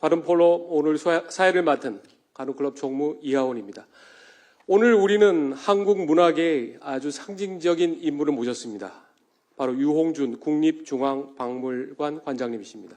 관음폴로 오늘 사회를 맡은 관음클럽 총무 이하원입니다. 오늘 우리는 한국 문화계의 아주 상징적인 인물을 모셨습니다. 바로 유홍준 국립중앙박물관 관장님이십니다.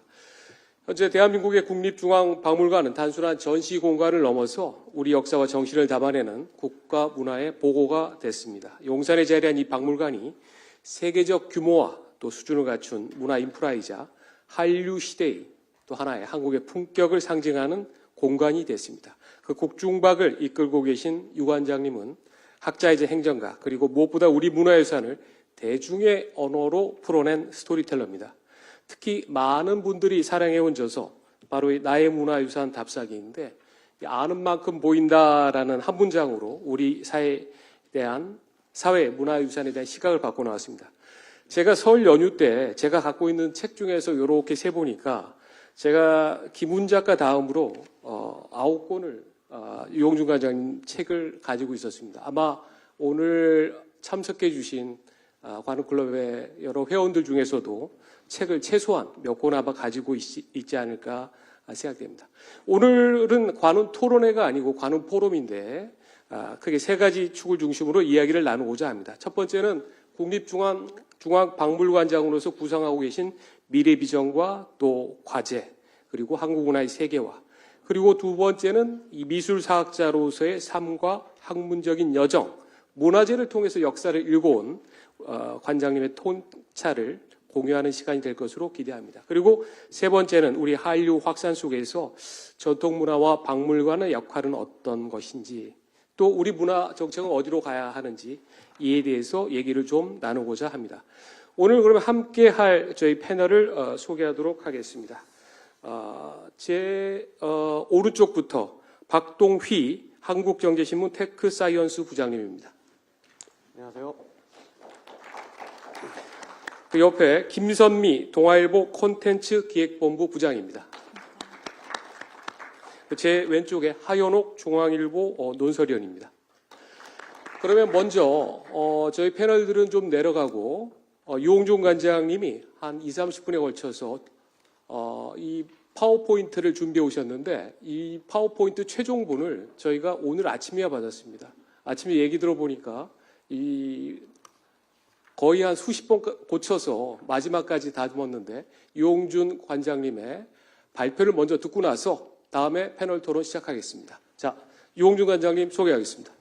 현재 대한민국의 국립중앙박물관은 단순한 전시 공간을 넘어서 우리 역사와 정신을 담아내는 국가 문화의 보고가 됐습니다. 용산에 자리한 이 박물관이 세계적 규모와 또 수준을 갖춘 문화 인프라이자 한류 시대의 또 하나의 한국의 품격을 상징하는 공간이 됐습니다. 그 국중박을 이끌고 계신 유 관장님은 학자이자 행정가, 그리고 무엇보다 우리 문화유산을 대중의 언어로 풀어낸 스토리텔러입니다. 특히 많은 분들이 사랑해온 저서 바로 이 나의 문화유산 답사기인데, 아는 만큼 보인다라는 한 문장으로 우리 사회 문화유산에 대한 시각을 바꿔 나왔습니다. 제가 설 연휴 때 제가 갖고 있는 책 중에서 이렇게 세보니까 제가 김훈 작가 다음으로 9권을 유홍준 관장님 책을 가지고 있었습니다. 아마 오늘 참석해 주신 관음클럽의 여러 회원들 중에서도 책을 최소한 몇 권 아마 가지고 있지 않을까 생각됩니다. 오늘은 관음 토론회가 아니고 관음 포럼인데 크게 세 가지 축을 중심으로 이야기를 나누고자 합니다. 첫 번째는 국립중앙박물관장으로서 구상하고 계신 미래 비전과 또 과제, 그리고 한국 문화의 세계화, 그리고 두 번째는 이 미술사학자로서의 삶과 학문적인 여정, 문화재를 통해서 역사를 읽어온 관장님의 통찰을 공유하는 시간이 될 것으로 기대합니다. 그리고 세 번째는 우리 한류 확산 속에서 전통문화와 박물관의 역할은 어떤 것인지, 또 우리 문화 정책은 어디로 가야 하는지 이에 대해서 얘기를 좀 나누고자 합니다. 오늘 그러면 함께 할 저희 패널을 소개하도록 하겠습니다. 제 오른쪽부터 박동휘 한국경제신문 테크사이언스 부장님입니다. 안녕하세요. 그 옆에 김선미 동아일보 콘텐츠 기획본부 부장입니다. 제 왼쪽에 하현옥 중앙일보 논설위원입니다. 그러면 먼저 저희 패널들은 좀 내려가고 유홍준 관장님이 한 20-30분에 걸쳐서 이 파워포인트를 준비해 오셨는데, 이 파워포인트 최종본을 저희가 오늘 아침에야 받았습니다. 아침에 얘기 들어보니까 거의 한 수십 번 고쳐서 마지막까지 다듬었는데, 유홍준 관장님의 발표를 먼저 듣고 나서 다음에 패널 토론 시작하겠습니다. 자, 유홍준 관장님 소개하겠습니다.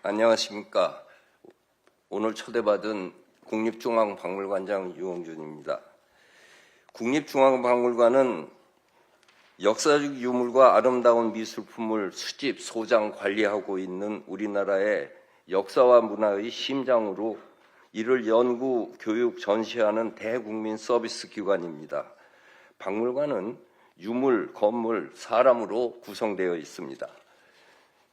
안녕하십니까. 오늘 초대받은 국립중앙박물관장 유홍준입니다. 국립중앙박물관은 역사적 유물과 아름다운 미술품을 수집, 소장, 관리하고 있는 우리나라의 역사와 문화의 심장으로 이를 연구, 교육, 전시하는 대국민 서비스 기관입니다. 박물관은 유물, 건물, 사람으로 구성되어 있습니다.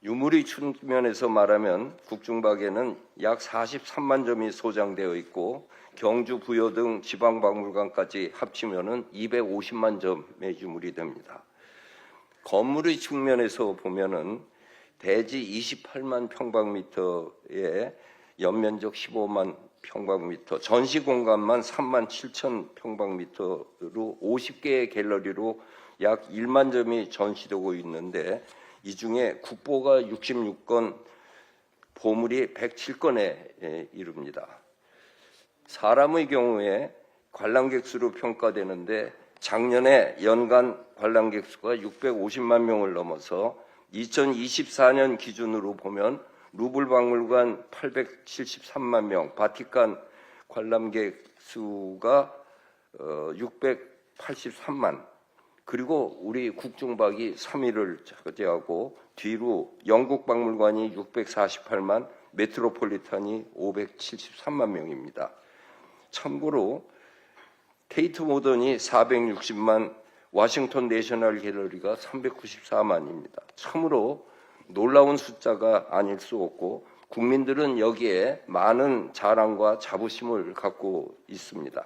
유물의 측면에서 말하면 국중박에는 약 43만 점이 소장되어 있고, 경주, 부여 등 지방박물관까지 합치면 250만 점의 유물이 됩니다. 건물의 측면에서 보면은 대지 28만 평방미터에 연면적 15만 평방미터, 전시 공간만 3만 7천 평방미터로 50개의 갤러리로 약 1만 점이 전시되고 있는데, 이 중에 국보가 66건, 보물이 107건에 이릅니다. 사람의 경우에 관람객 수로 평가되는데, 작년에 연간 관람객 수가 650만 명을 넘어서 2024년 기준으로 보면 루블 박물관 873만 명, 바티칸 관람객 수가 683만, 그리고 우리 국중박이 3위를 차지하고, 뒤로 영국 박물관이 648만, 메트로폴리탄이 573만 명입니다. 참고로 테이트 모던이 460만, 워싱턴 내셔널 갤러리가 394만입니다. 참으로 놀라운 숫자가 아닐 수 없고 국민들은 여기에 많은 자랑과 자부심을 갖고 있습니다.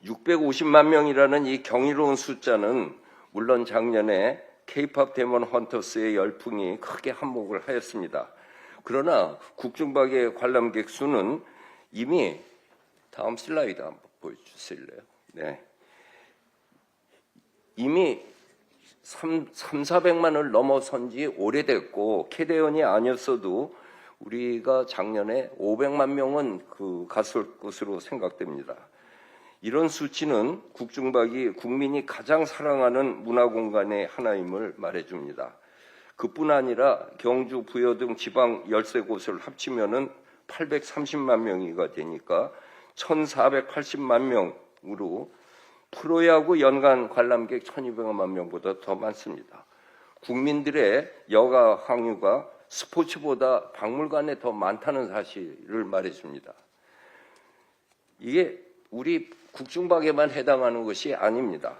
650만 명이라는 이 경이로운 숫자는 물론 작년에 K-팝 데몬 헌터스의 열풍이 크게 한몫을 하였습니다. 그러나 국중박의 관람객 수는 이미 다음 슬라이드 한번 보여주실래요? 네. 이미 400만을 넘어선 지 오래됐고 캐대언이 아니었어도 우리가 작년에 500만 명은 갔을 것으로 생각됩니다. 이런 수치는 국중박이 국민이 가장 사랑하는 문화공간의 하나임을 말해줍니다. 그뿐 아니라 경주, 부여 등 지방 13곳을 합치면은 830만 명이가 되니까 1480만 명으로 프로야구 연간 관람객 1200만 명보다 더 많습니다. 국민들의 여가 항유가 스포츠보다 박물관에 더 많다는 사실을 말해줍니다. 이게 우리 국중박에만 해당하는 것이 아닙니다.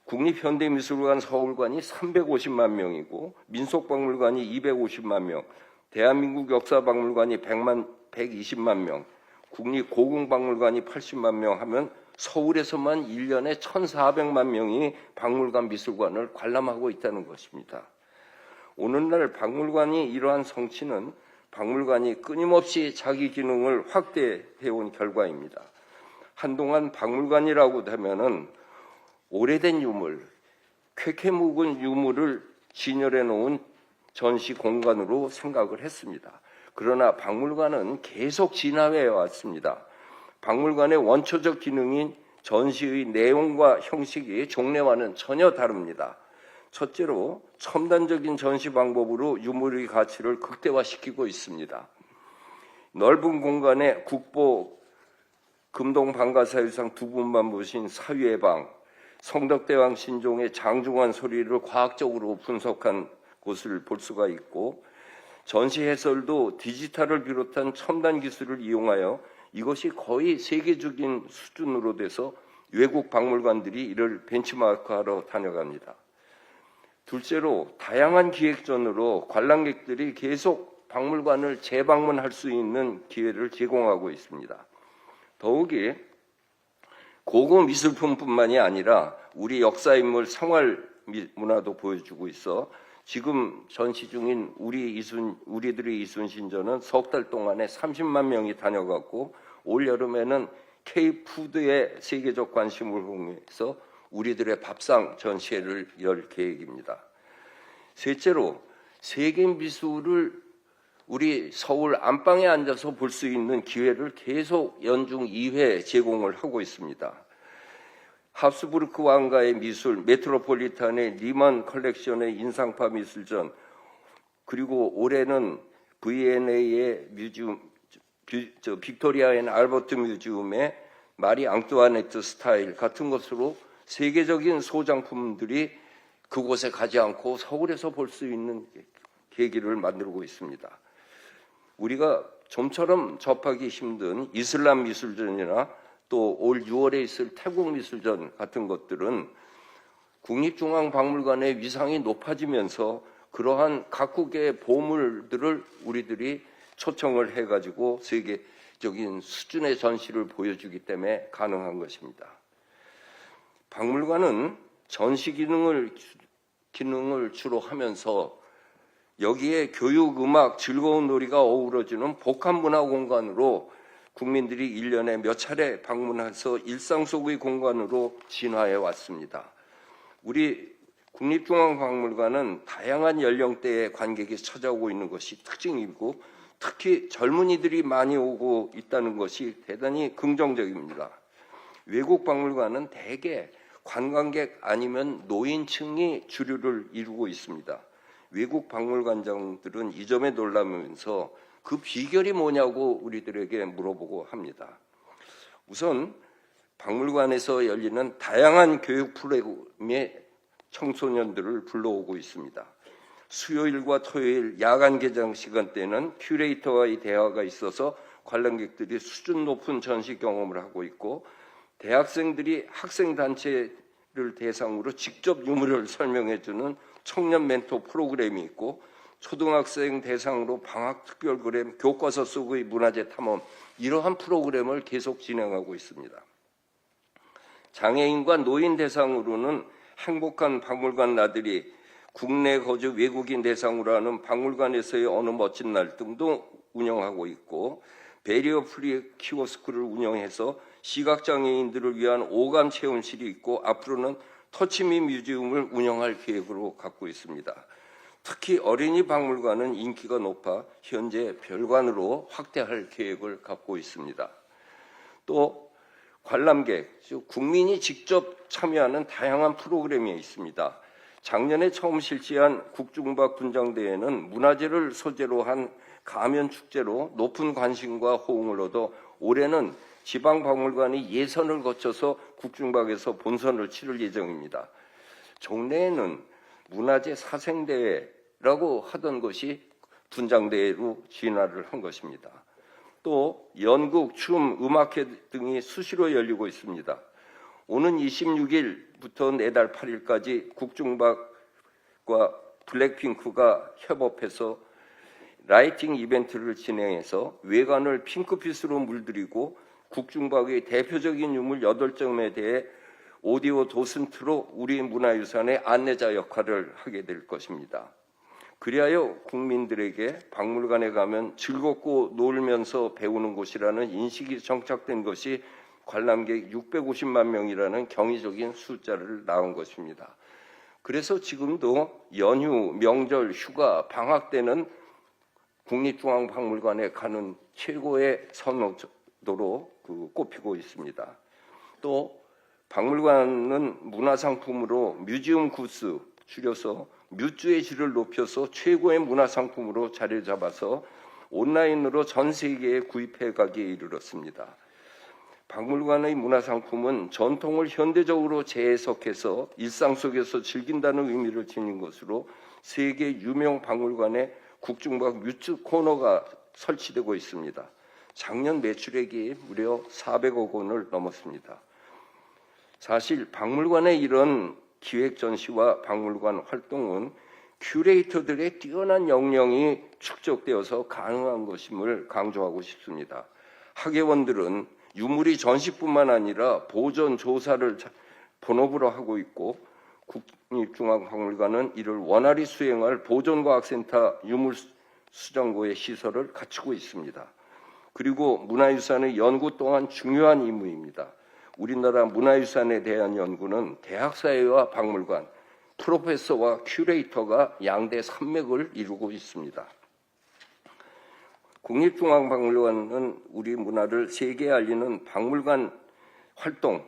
국립현대미술관 서울관이 350만 명이고 민속박물관이 250만 명, 대한민국 역사박물관이 120만 명, 국립고궁박물관이 80만 명 하면 서울에서만 1년에 1,400만 명이 박물관 미술관을 관람하고 있다는 것입니다. 오늘날 박물관이 이러한 성취는 박물관이 끊임없이 자기 기능을 확대해온 결과입니다. 한동안 박물관이라고 하면은 오래된 유물, 쾌쾌 묵은 유물을 진열해 놓은 전시 공간으로 생각을 했습니다. 그러나 박물관은 계속 진화해 왔습니다. 박물관의 원초적 기능인 전시의 내용과 형식이 종래와는 전혀 다릅니다. 첫째로 첨단적인 전시 방법으로 유물의 가치를 극대화시키고 있습니다. 넓은 공간에 국보 금동 방가사유상 두 분만 모신 사위의 방, 성덕대왕 신종의 장중한 소리를 과학적으로 분석한 곳을 볼 수가 있고 전시 해설도 디지털을 비롯한 첨단 기술을 이용하여 이것이 거의 세계적인 수준으로 돼서 외국 박물관들이 이를 벤치마크하러 다녀갑니다. 둘째로 다양한 기획전으로 관람객들이 계속 박물관을 재방문할 수 있는 기회를 제공하고 있습니다. 더욱이 고급 미술품뿐만이 아니라 우리 역사인물 생활 문화도 보여주고 있어 지금 전시 중인 우리들의 이순신전은 석 달 동안에 30만 명이 다녀갔고 올 여름에는 K-푸드의 세계적 관심을 홍해서 우리들의 밥상 전시회를 열 계획입니다. 셋째로 세계 미술을 우리 서울 안방에 앉아서 볼 수 있는 기회를 계속 연중 2회 제공을 하고 있습니다. 합스부르크 왕가의 미술, 메트로폴리탄의 리만 컬렉션의 인상파 미술전, 그리고 올해는 V&A의 뮤지엄, 빅토리아 앤 알버트 뮤지엄의 마리 앙뚜아네트 스타일 같은 것으로 세계적인 소장품들이 그곳에 가지 않고 서울에서 볼 수 있는 계기를 만들고 있습니다. 우리가 좀처럼 접하기 힘든 이슬람 미술전이나 또 올 6월에 있을 태국 미술전 같은 것들은 국립중앙박물관의 위상이 높아지면서 그러한 각국의 보물들을 우리들이 초청을 해가지고 세계적인 수준의 전시를 보여주기 때문에 가능한 것입니다. 박물관은 전시 기능을 주로 하면서 여기에 교육, 음악, 즐거운 놀이가 어우러지는 복합문화 공간으로 국민들이 1년에 몇 차례 방문해서 일상 속의 공간으로 진화해 왔습니다. 우리 국립중앙박물관은 다양한 연령대의 관객이 찾아오고 있는 것이 특징이고 특히 젊은이들이 많이 오고 있다는 것이 대단히 긍정적입니다. 외국 박물관은 대개 관광객 아니면 노인층이 주류를 이루고 있습니다. 외국 박물관장들은 이 점에 놀라면서 그 비결이 뭐냐고 우리들에게 물어보고 합니다. 우선 박물관에서 열리는 다양한 교육 프로그램에 청소년들을 불러오고 있습니다. 수요일과 토요일 야간 개장 시간대는 큐레이터와의 대화가 있어서 관람객들이 수준 높은 전시 경험을 하고 있고, 대학생들이 학생단체를 대상으로 직접 유물을 설명해주는 청년 멘토 프로그램이 있고, 초등학생 대상으로 방학 특별그램, 교과서 속의 문화재 탐험, 이러한 프로그램을 계속 진행하고 있습니다. 장애인과 노인 대상으로는 행복한 박물관 나들이, 국내 거주 외국인 대상으로 하는 박물관에서의 어느 멋진 날 등도 운영하고 있고, 베리어 프리 키오스크를 운영해서 시각장애인들을 위한 오감 체험실이 있고, 앞으로는 터치미 뮤지엄을 운영할 계획으로 갖고 있습니다. 특히 어린이 박물관은 인기가 높아 현재 별관으로 확대할 계획을 갖고 있습니다. 또 관람객, 즉 국민이 직접 참여하는 다양한 프로그램이 있습니다. 작년에 처음 실시한 국중박 분장대회는 문화재를 소재로 한 가면축제로 높은 관심과 호응을 얻어 올해는 지방박물관이 예선을 거쳐서 국중박에서 본선을 치를 예정입니다. 종래에는 문화재 사생대회라고 하던 것이 분장대회로 진화를 한 것입니다. 또 연극, 춤, 음악회 등이 수시로 열리고 있습니다. 오는 26일부터 내달 8일까지 국중박과 블랙핑크가 협업해서 라이팅 이벤트를 진행해서 외관을 핑크빛으로 물들이고 국중박의 대표적인 유물 8점에 대해 오디오 도슨트로 우리 문화유산의 안내자 역할을 하게 될 것입니다. 그리하여 국민들에게 박물관에 가면 즐겁고 놀면서 배우는 곳이라는 인식이 정착된 것이 관람객 650만 명이라는 경이적인 숫자를 낳은 것입니다. 그래서 지금도 연휴, 명절, 휴가, 방학 때는 국립중앙박물관에 가는 최고의 선호도로 꼽히고 있습니다. 또 박물관은 문화상품으로 뮤지엄 구스, 줄여서 뮤즈의 질을 높여서 최고의 문화상품으로 자리 잡아서 온라인으로 전 세계에 구입해 가기에 이르렀습니다. 박물관의 문화상품은 전통을 현대적으로 재해석해서 일상 속에서 즐긴다는 의미를 지닌 것으로 세계 유명 박물관에 국중박 뮤즈 코너가 설치되고 있습니다. 작년 매출액이 무려 400억 원을 넘었습니다. 사실 박물관의 이런 기획 전시와 박물관 활동은 큐레이터들의 뛰어난 역량이 축적되어서 가능한 것임을 강조하고 싶습니다. 학예원들은 유물이 전시뿐만 아니라 보존, 조사를 본업으로 하고 있고, 국립중앙박물관은 이를 원활히 수행할 보존과학센터 유물수정고의 시설을 갖추고 있습니다. 그리고 문화유산의 연구 또한 중요한 임무입니다. 우리나라 문화유산에 대한 연구는 대학사회와 박물관, 프로페서와 큐레이터가 양대 산맥을 이루고 있습니다. 국립중앙박물관은 우리 문화를 세계에 알리는 박물관 활동,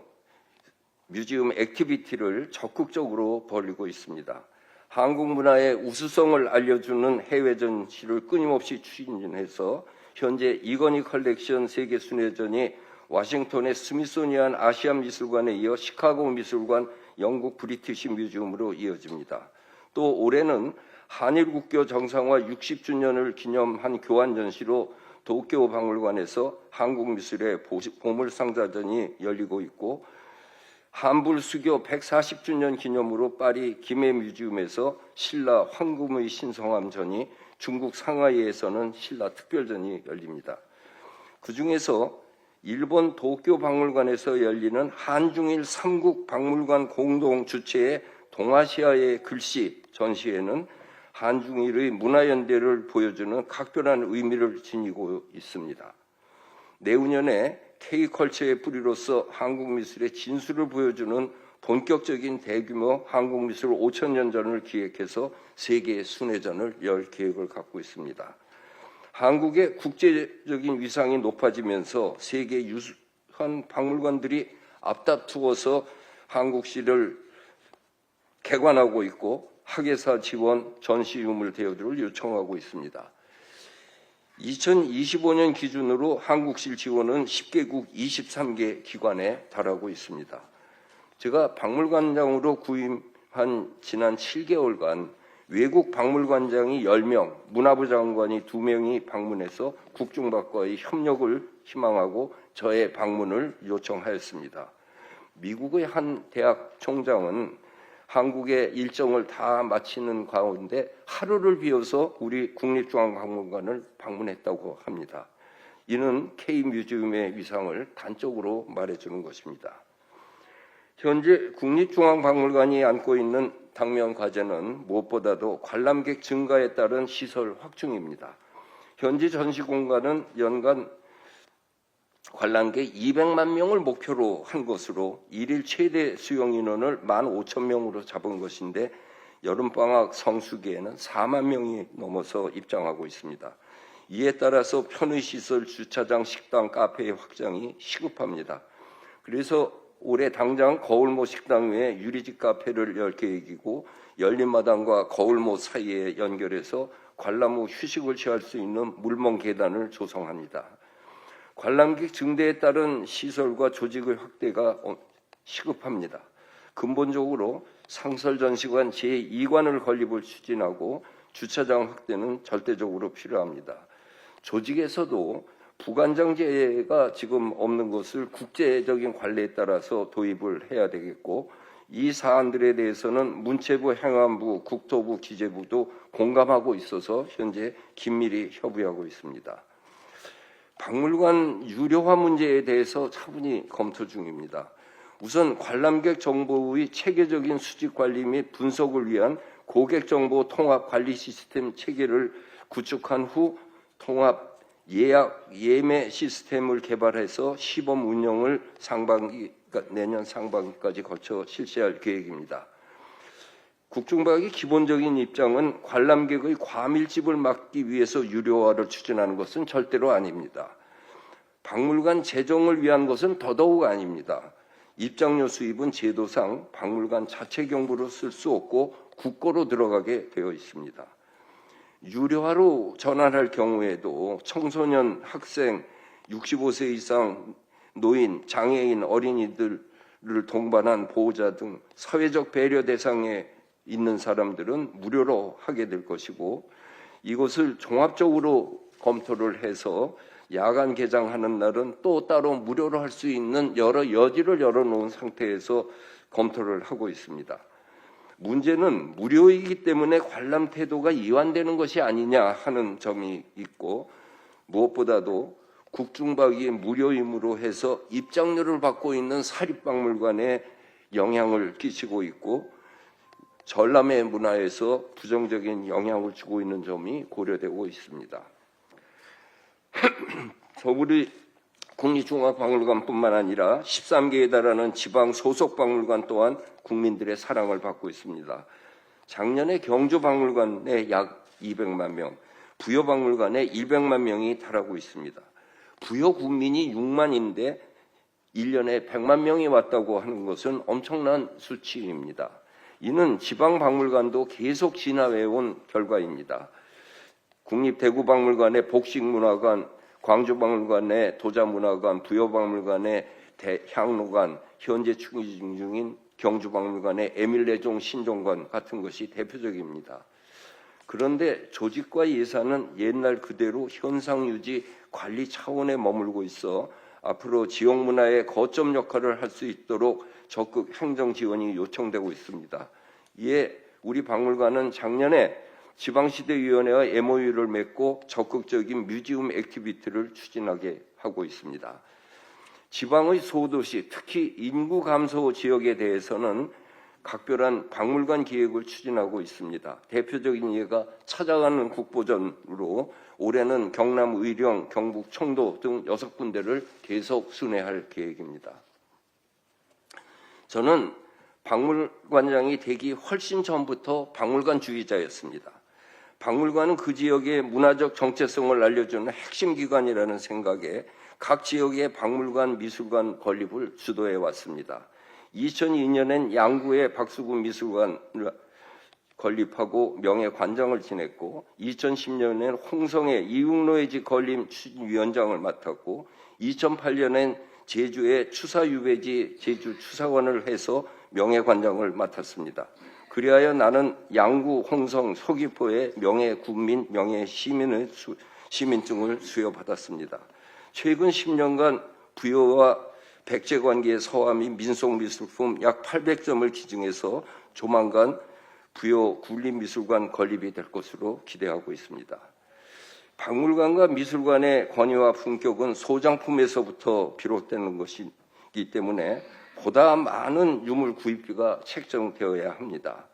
뮤지엄 액티비티를 적극적으로 벌이고 있습니다. 한국 문화의 우수성을 알려주는 해외 전시를 끊임없이 추진해서 현재 이건희 컬렉션 세계 순회전이 워싱턴의 스미소니안 아시안 미술관에 이어 시카고 미술관, 영국 브리티시 뮤지엄으로 이어집니다. 또 올해는 한일 국교 정상화 60주년을 기념한 교환 전시로 도쿄 박물관에서 한국 미술의 보물상자전이 열리고 있고, 한불 수교 140주년 기념으로 파리 김해 뮤지엄에서 신라 황금의 신성함전이, 중국 상하이에서는 신라 특별전이 열립니다. 그 중에서 일본 도쿄 박물관에서 열리는 한중일 3국 박물관 공동 주최의 동아시아의 글씨 전시회는 한중일의 문화연대를 보여주는 각별한 의미를 지니고 있습니다. 내후년에 K컬처의 뿌리로서 한국미술의 진수를 보여주는 본격적인 대규모 한국미술 5천년전을 기획해서 세계 순회전을 열 계획을 갖고 있습니다. 한국의 국제적인 위상이 높아지면서 세계 유수한 박물관들이 앞다투어서 한국시를 개관하고 있고, 학예사 지원, 전시 유물 대여들을 요청하고 있습니다. 2025년 기준으로 한국실 지원은 10개국 23개 기관에 달하고 있습니다. 제가 박물관장으로 구임한 지난 7개월간 외국 박물관장이 10명, 문화부 장관이 2명이 방문해서 국중박과의 협력을 희망하고 저의 방문을 요청하였습니다. 미국의 한 대학 총장은 한국의 일정을 다 마치는 가운데 하루를 비워서 우리 국립중앙박물관을 방문했다고 합니다. 이는 K뮤지엄의 위상을 단적으로 말해주는 것입니다. 현재 국립중앙박물관이 안고 있는 당면 과제는 무엇보다도 관람객 증가에 따른 시설 확충입니다. 현재 전시 공간은 연간 관람객 200만 명을 목표로 한 것으로 일일 최대 수용 인원을 15,000명으로 잡은 것인데 여름방학 성수기에는 4만 명이 넘어서 입장하고 있습니다. 이에 따라서 편의시설, 주차장, 식당, 카페의 확장이 시급합니다. 그래서 올해 당장 거울모 식당 외에 유리집 카페를 열 계획이고 열린마당과 거울모 사이에 연결해서 관람 후 휴식을 취할 수 있는 물멍 계단을 조성합니다. 관람객 증대에 따른 시설과 조직의 확대가 시급합니다. 근본적으로 상설전시관 제2관을 건립을 추진하고 주차장 확대는 절대적으로 필요합니다. 조직에서도 부관장제가 지금 없는 것을 국제적인 관례에 따라서 도입을 해야 되겠고 이 사안들에 대해서는 문체부, 행안부, 국토부, 기재부도 공감하고 있어서 현재 긴밀히 협의하고 있습니다. 박물관 유료화 문제에 대해서 차분히 검토 중입니다. 우선 관람객 정보의 체계적인 수집 관리 및 분석을 위한 고객 정보 통합 관리 시스템 체계를 구축한 후 통합 예약 예매 시스템을 개발해서 시범 운영을 내년 상반기까지 거쳐 실시할 계획입니다. 국중박의 기본적인 입장은 관람객의 과밀집을 막기 위해서 유료화를 추진하는 것은 절대로 아닙니다. 박물관 재정을 위한 것은 더더욱 아닙니다. 입장료 수입은 제도상 박물관 자체 경부로 쓸 수 없고 국고로 들어가게 되어 있습니다. 유료화로 전환할 경우에도 청소년, 학생, 65세 이상 노인, 장애인, 어린이들을 동반한 보호자 등 사회적 배려 대상에 있는 사람들은 무료로 하게 될 것이고 이것을 종합적으로 검토를 해서 야간 개장하는 날은 또 따로 무료로 할 수 있는 여러 여지를 열어놓은 상태에서 검토를 하고 있습니다. 문제는 무료이기 때문에 관람 태도가 이완되는 것이 아니냐 하는 점이 있고 무엇보다도 국중박이 무료임으로 해서 입장료를 받고 있는 사립박물관에 영향을 끼치고 있고 전람회 문화에서 부정적인 영향을 주고 있는 점이 고려되고 있습니다. 서울의 국립중앙박물관뿐만 아니라 13개에 달하는 지방 소속 박물관 또한 국민들의 사랑을 받고 있습니다. 작년에 경주박물관에 약 200만 명, 부여박물관에 100만 명이 달하고 있습니다. 부여 국민이 6만인데 1년에 100만 명이 왔다고 하는 것은 엄청난 수치입니다. 이는 지방박물관도 계속 진화해온 결과입니다. 국립대구박물관의 복식문화관, 광주박물관의 도자문화관, 부여박물관의 대향로관, 현재 추진 중인 경주박물관의 에밀레종 신종관 같은 것이 대표적입니다. 그런데 조직과 예산은 옛날 그대로 현상 유지 관리 차원에 머물고 있어 앞으로 지역 문화의 거점 역할을 할 수 있도록 적극 행정 지원이 요청되고 있습니다. 이에 우리 박물관은 작년에 지방시대위원회와 MOU를 맺고 적극적인 뮤지엄 액티비티를 추진하게 하고 있습니다. 지방의 소도시, 특히 인구 감소 지역에 대해서는 각별한 박물관 기획을 추진하고 있습니다. 대표적인 예가 찾아가는 국보전으로 올해는 경남 의령, 경북 청도 등 6군데를 계속 순회할 계획입니다. 저는 박물관장이 되기 훨씬 전부터 박물관주의자였습니다. 박물관은 그 지역의 문화적 정체성을 알려주는 핵심 기관이라는 생각에 각 지역의 박물관, 미술관 건립을 주도해 왔습니다. 2002년엔 양구의 박수근 미술관을 건립하고 명예관장을 지냈고 2010년엔 홍성의 이육로의 집 건립 추진위원장을 맡았고 2008년엔 제주의 추사유배지 제주추사관을 해서 명예관장을 맡았습니다. 그리하여 나는 양구, 홍성, 서귀포의 명예 국민, 명예 시민증을 수여받았습니다. 최근 10년간 부여와 백제관계의 서화 및 민속미술품 약 800점을 기증해서 조만간 부여 국립미술관 건립이 될 것으로 기대하고 있습니다. 박물관과 미술관의 권위와 품격은 소장품에서부터 비롯되는 것이기 때문에 보다 많은 유물 구입비가 책정되어야 합니다.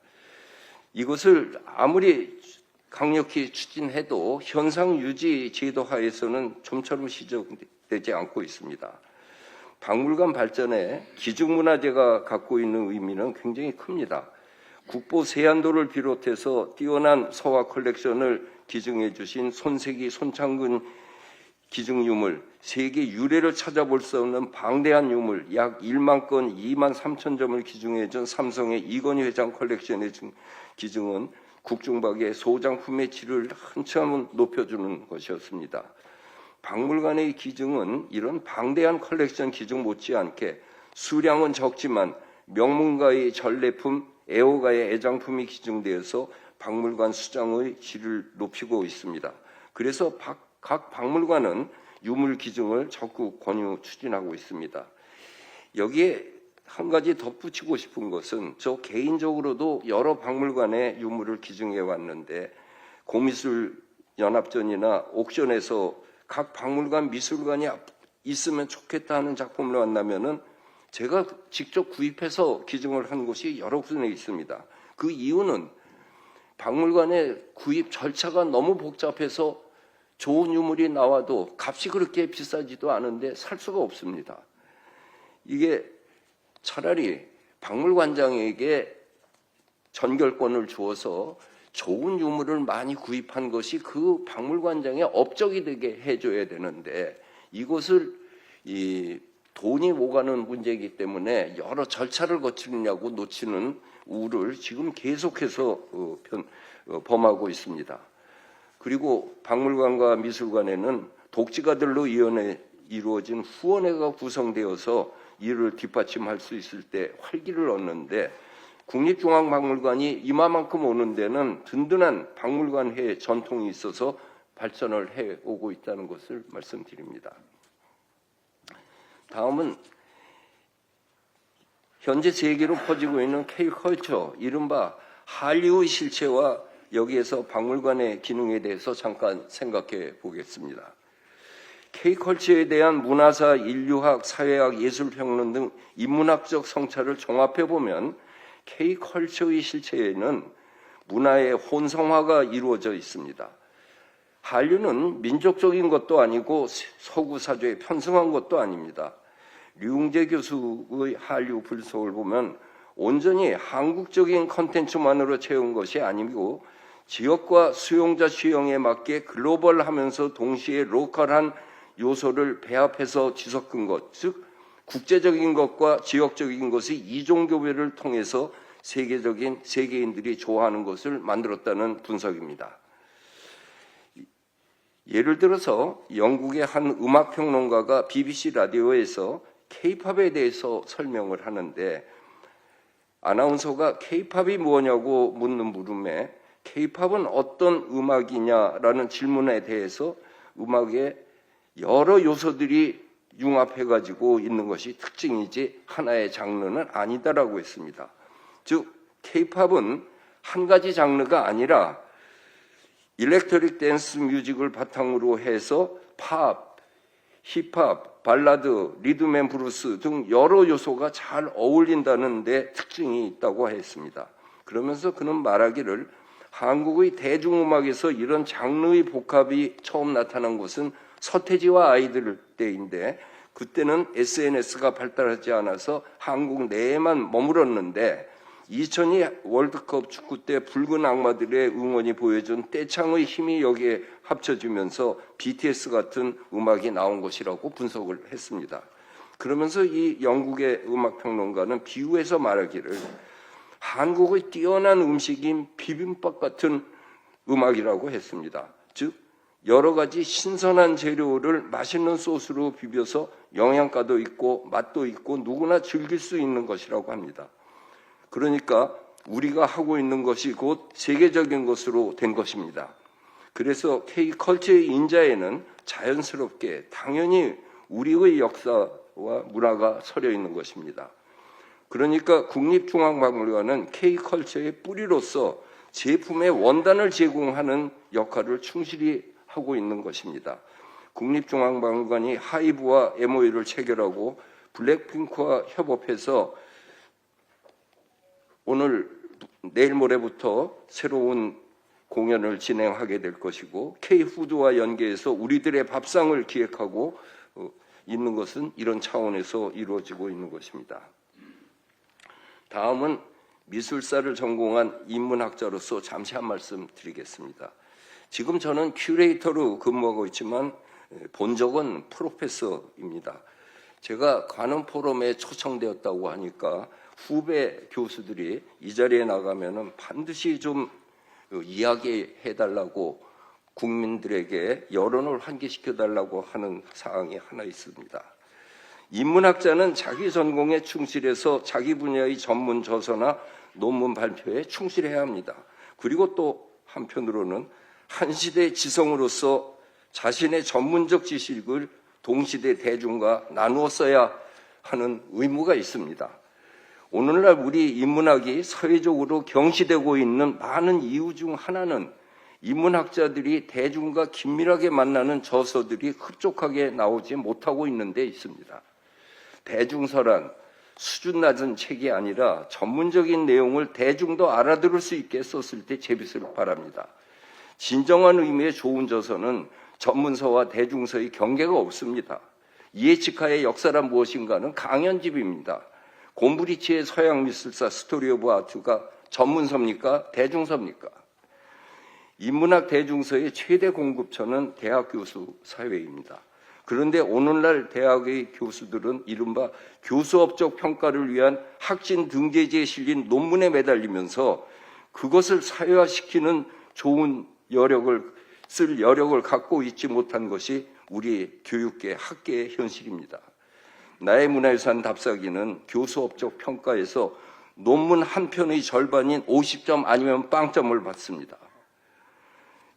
이것을 아무리 강력히 추진해도 현상 유지 제도 하에서는 좀처럼 시정되지 않고 있습니다. 박물관 발전에 기증문화재가 갖고 있는 의미는 굉장히 큽니다. 국보 세안도를 비롯해서 뛰어난 서화 컬렉션을 기증해 주신 손세기, 손창근 기증유물, 세계 유래를 찾아볼 수 없는 방대한 유물, 약 1만 건 2만 3천 점을 기증해 준 삼성의 이건희 회장 컬렉션의 기증은 국중박의 소장품의 질을 한참 높여주는 것이었습니다. 박물관의 기증은 이런 방대한 컬렉션 기증 못지않게 수량은 적지만 명문가의 전래품, 애호가의 애장품이 기증되어서 박물관 수장의 질을 높이고 있습니다. 그래서 각 박물관은 유물 기증을 적극 권유 추진하고 있습니다. 여기에 한 가지 덧붙이고 싶은 것은 저 개인적으로도 여러 박물관에 유물을 기증해 왔는데 고미술연합전이나 옥션에서 각 박물관 미술관이 있으면 좋겠다 하는 작품을 만나면은 제가 직접 구입해서 기증을 한 곳이 여러 군데 있습니다. 그 이유는 박물관의 구입 절차가 너무 복잡해서 좋은 유물이 나와도 값이 그렇게 비싸지도 않은데 살 수가 없습니다. 이게 차라리 박물관장에게 전결권을 주어서 좋은 유물을 많이 구입한 것이 그 박물관장의 업적이 되게 해줘야 되는데 이것을 돈이 오가는 문제이기 때문에 여러 절차를 거치느냐고 놓치는 우를 지금 계속해서 범하고 있습니다. 그리고 박물관과 미술관에는 독지가들로 이루어진 후원회가 구성되어서 이를 뒷받침할 수 있을 때 활기를 얻는데 국립중앙박물관이 이마만큼 오는 데는 든든한 박물관회 전통이 있어서 발전을 해오고 있다는 것을 말씀드립니다. 다음은 현재 세계로 퍼지고 있는 K컬처, 이른바 한류의 실체와 여기에서 박물관의 기능에 대해서 잠깐 생각해 보겠습니다. K컬처에 대한 문화사, 인류학, 사회학, 예술평론 등 인문학적 성찰을 종합해 보면 K컬처의 실체에는 문화의 혼성화가 이루어져 있습니다. 한류는 민족적인 것도 아니고 서구 사조에 편승한 것도 아닙니다. 류웅재 교수의 한류 분석을 보면 온전히 한국적인 컨텐츠만으로 채운 것이 아니고 지역과 수용자 취향에 맞게 글로벌하면서 동시에 로컬한 요소를 배합해서 뒤섞은 것, 즉 국제적인 것과 지역적인 것의 이종교배를 통해서 세계인들이 좋아하는 것을 만들었다는 분석입니다. 예를 들어서 영국의 한 음악평론가가 BBC 라디오에서 K-팝에 대해서 설명을 하는데 아나운서가 K-팝이 뭐냐고 묻는 물음에 K-팝은 어떤 음악이냐라는 질문에 대해서 음악의 여러 요소들이 융합해가지고 있는 것이 특징이지 하나의 장르는 아니다라고 했습니다. 즉 K-팝은 한 가지 장르가 아니라 일렉트릭 댄스 뮤직을 바탕으로 해서 팝, 힙합, 발라드, 리듬앤브루스 등 여러 요소가 잘 어울린다는 데 특징이 있다고 했습니다. 그러면서 그는 말하기를 한국의 대중음악에서 이런 장르의 복합이 처음 나타난 것은 서태지와 아이들 때인데 그때는 SNS가 발달하지 않아서 한국 내에만 머물렀는데 2002 월드컵 축구 때 붉은 악마들의 응원이 보여준 떼창의 힘이 여기에 합쳐지면서 BTS 같은 음악이 나온 것이라고 분석을 했습니다. 그러면서 이 영국의 음악평론가는 비유해서 말하기를 한국의 뛰어난 음식인 비빔밥 같은 음악이라고 했습니다. 즉 여러 가지 신선한 재료를 맛있는 소스로 비벼서 영양가도 있고 맛도 있고 누구나 즐길 수 있는 것이라고 합니다. 그러니까 우리가 하고 있는 것이 곧 세계적인 것으로 된 것입니다. 그래서 K컬처의 인자에는 자연스럽게 당연히 우리의 역사와 문화가 서려 있는 것입니다. 그러니까 국립중앙박물관은 K컬처의 뿌리로서 제품의 원단을 제공하는 역할을 충실히 하고 있는 것입니다. 국립중앙박물관이 하이브와 MOU를 체결하고 블랙핑크와 협업해서 내일 모레부터 새로운 공연을 진행하게 될 것이고 K푸드와 연계해서 우리들의 밥상을 기획하고 있는 것은 이런 차원에서 이루어지고 있는 것입니다. 다음은 미술사를 전공한 인문학자로서 잠시 한 말씀 드리겠습니다. 지금 저는 큐레이터로 근무하고 있지만 본적은 프로페서입니다. 제가 관훈 포럼에 초청되었다고 하니까 후배 교수들이 이 자리에 나가면은 반드시 좀 이야기해달라고 국민들에게 여론을 환기시켜달라고 하는 사항이 하나 있습니다. 인문학자는 자기 전공에 충실해서 자기 분야의 전문 저서나 논문 발표에 충실해야 합니다. 그리고 또 한편으로는 한 시대의 지성으로서 자신의 전문적 지식을 동시대 대중과 나누어 써야 하는 의무가 있습니다. 오늘날 우리 인문학이 사회적으로 경시되고 있는 많은 이유 중 하나는 인문학자들이 대중과 긴밀하게 만나는 저서들이 흡족하게 나오지 못하고 있는 데 있습니다. 대중서란 수준 낮은 책이 아니라 전문적인 내용을 대중도 알아들을 수 있게 썼을 때 제비를 바랍니다. 진정한 의미의 좋은 저서는 전문서와 대중서의 경계가 없습니다. 이에치카의 역사란 무엇인가는 강연집입니다. 곰브리치의 서양 미술사 스토리 오브 아트가 전문서입니까? 대중서입니까? 인문학 대중서의 최대 공급처는 대학 교수 사회입니다. 그런데 오늘날 대학의 교수들은 이른바 교수업적 평가를 위한 학진 등재지에 실린 논문에 매달리면서 그것을 사회화시키는 좋은 쓸 여력을 갖고 있지 못한 것이 우리 교육계 학계의 현실입니다. 나의 문화유산 답사기는 교수업적 평가에서 논문 한 편의 절반인 50점 아니면 빵점을 받습니다.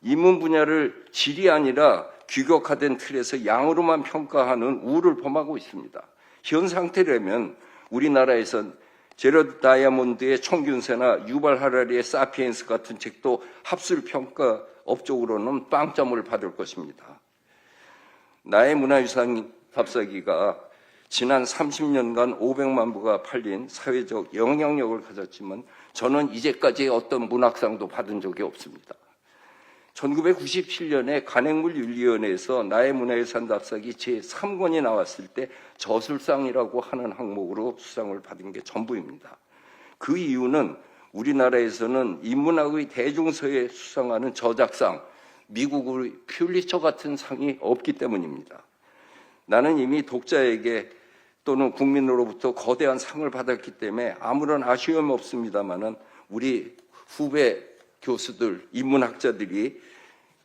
인문 분야를 질이 아니라 규격화된 틀에서 양으로만 평가하는 우를 범하고 있습니다. 현 상태라면 우리나라에선 제러드 다이아몬드의 총균세나 유발 하라리의 사피엔스 같은 책도 학술 평가 업적으로는 빵점을 받을 것입니다. 나의 문화유산 답사기가 지난 30년간 500만 부가 팔린 사회적 영향력을 가졌지만 저는 이제까지 어떤 문학상도 받은 적이 없습니다. 1997년에 간행물윤리위원회에서 나의 문화유산 답사기 제3권이 나왔을 때 저술상이라고 하는 항목으로 수상을 받은 게 전부입니다. 그 이유는 우리나라에서는 인문학의 대중서에 수상하는 저작상, 미국의 퓰리처 같은 상이 없기 때문입니다. 나는 이미 독자에게 또는 국민으로부터 거대한 상을 받았기 때문에 아무런 아쉬움이 없습니다만은 우리 후배 교수들, 인문학자들이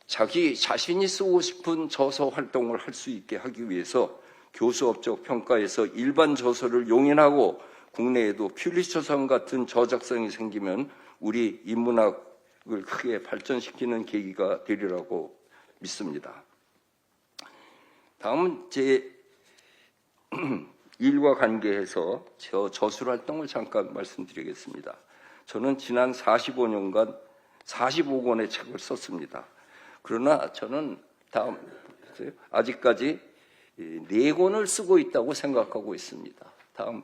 자기 자신이 쓰고 싶은 저서 활동을 할 수 있게 하기 위해서 교수업적 평가에서 일반 저서를 용인하고 국내에도 퓰리처상 같은 저작성이 생기면 우리 인문학을 크게 발전시키는 계기가 되리라고 믿습니다. 다음은 제 일과 관계해서 저술 활동을 잠깐 말씀드리겠습니다. 저는 지난 45년간 45권의 책을 썼습니다. 그러나 저는 아직까지 4권을 쓰고 있다고 생각하고 있습니다. 다음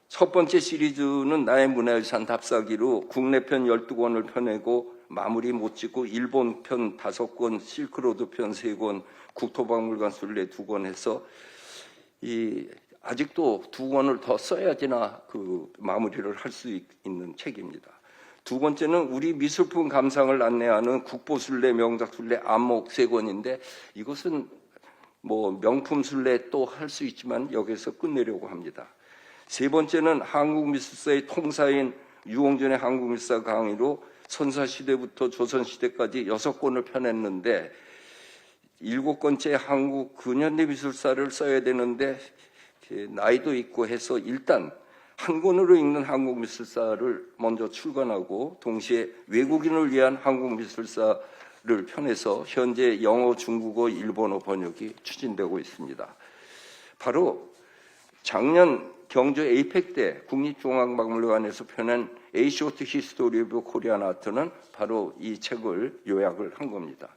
첫 번째 시리즈는 나의 문화유산 답사기로 국내편 12권을 펴내고 마무리 못 짓고 일본 편 5권, 실크로드 편 3권, 국토박물관 순례 2권 해서 아직도 2권을 더 써야지나 마무리를 할 수 있는 책입니다. 두 번째는 우리 미술품 감상을 안내하는 국보순례, 명작순례, 안목 3권인데 이것은 명품 순례 또 할 수 있지만 여기서 끝내려고 합니다. 세 번째는 한국미술사의 통사인 유홍준의 한국미술사 강의로 선사시대부터 조선시대까지 6권을 펴냈는데 7권째 한국 근현대 미술사를 써야 되는데 나이도 있고 해서 일단 한 권으로 읽는 한국미술사를 먼저 출간하고 동시에 외국인을 위한 한국미술사를 펴내서 현재 영어, 중국어, 일본어 번역이 추진되고 있습니다. 바로 작년 경주 에이펙 때 국립중앙박물관에서 펴낸 A Short History of Korean Art는 바로 이 책을 요약을 한 겁니다.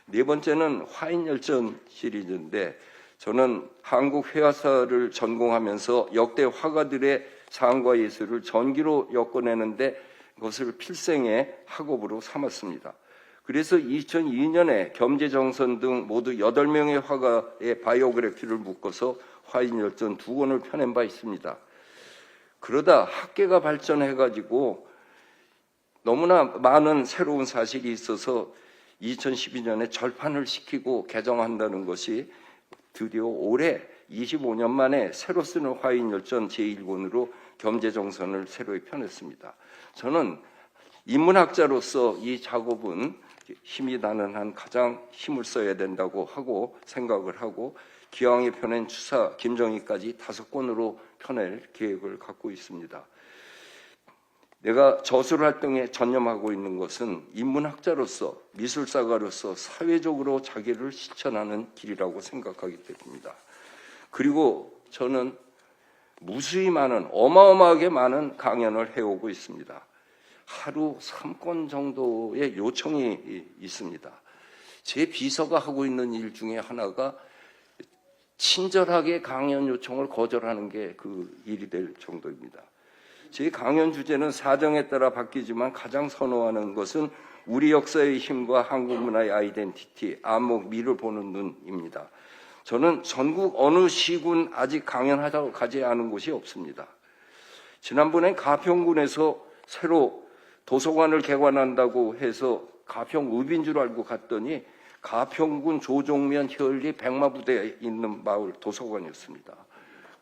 네 번째는 화인열전 시리즈인데 저는 한국 회화사를 전공하면서 역대 화가들의 상과 예술을 전기로 엮어내는데 그것을 필생의 학업으로 삼았습니다. 그래서 2002년에 겸재정선 등 모두 8명의 화가의 바이오그래피를 묶어서 화인열전 2권을 펴낸 바 있습니다. 그러다 학계가 발전해가지고 너무나 많은 새로운 사실이 있어서 2012년에 절판을 시키고 개정한다는 것이 드디어 올해 25년 만에 새로 쓰는 화인열전 제1권으로 겸재정선을 새로 펴냈습니다. 저는 인문학자로서 이 작업은 힘이 나는 한 가장 힘을 써야 된다고 하고 생각을 하고 기왕에 펴낸 추사 김정희까지 5권으로 펴낼 계획을 갖고 있습니다. 내가 저술 활동에 전념하고 있는 것은 인문학자로서 미술사가로서 사회적으로 자기를 실천하는 길이라고 생각하기 때문입니다. 그리고 저는 무수히 많은 어마어마하게 많은 강연을 해오고 있습니다. 하루 3건 정도의 요청이 있습니다. 제 비서가 하고 있는 일 중에 하나가 친절하게 강연 요청을 거절하는 게 그 일이 될 정도입니다. 제 강연 주제는 사정에 따라 바뀌지만 가장 선호하는 것은 우리 역사의 힘과 한국 문화의 아이덴티티, 안목, 미를 보는 눈입니다. 저는 전국 어느 시군 아직 강연하자고 가지 않은 곳이 없습니다. 지난번에 가평군에서 새로 도서관을 개관한다고 해서 가평읍인 줄 알고 갔더니 가평군 조종면 현리 백마부대에 있는 마을 도서관이었습니다.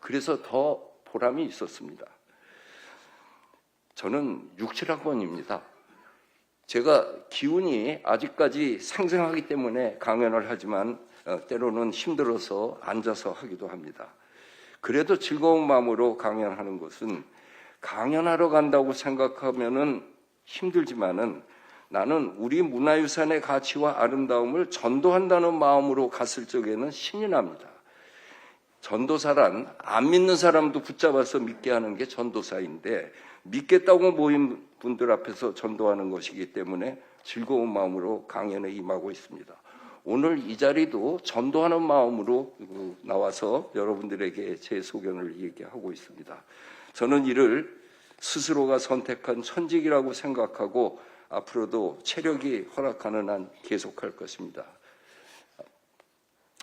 그래서 더 보람이 있었습니다. 저는 6, 7학번입니다. 제가 기운이 아직까지 생생하기 때문에 강연을 하지만 때로는 힘들어서 앉아서 하기도 합니다. 그래도 즐거운 마음으로 강연하는 것은 강연하러 간다고 생각하면은 힘들지만은 나는 우리 문화유산의 가치와 아름다움을 전도한다는 마음으로 갔을 적에는 신이 납니다. 전도사란 안 믿는 사람도 붙잡아서 믿게 하는 게 전도사인데 믿겠다고 모인 분들 앞에서 전도하는 것이기 때문에 즐거운 마음으로 강연에 임하고 있습니다. 오늘 이 자리도 전도하는 마음으로 나와서 여러분들에게 제 소견을 얘기하고 있습니다. 저는 이를 스스로가 선택한 천직이라고 생각하고 앞으로도 체력이 허락하는 한 계속할 것입니다.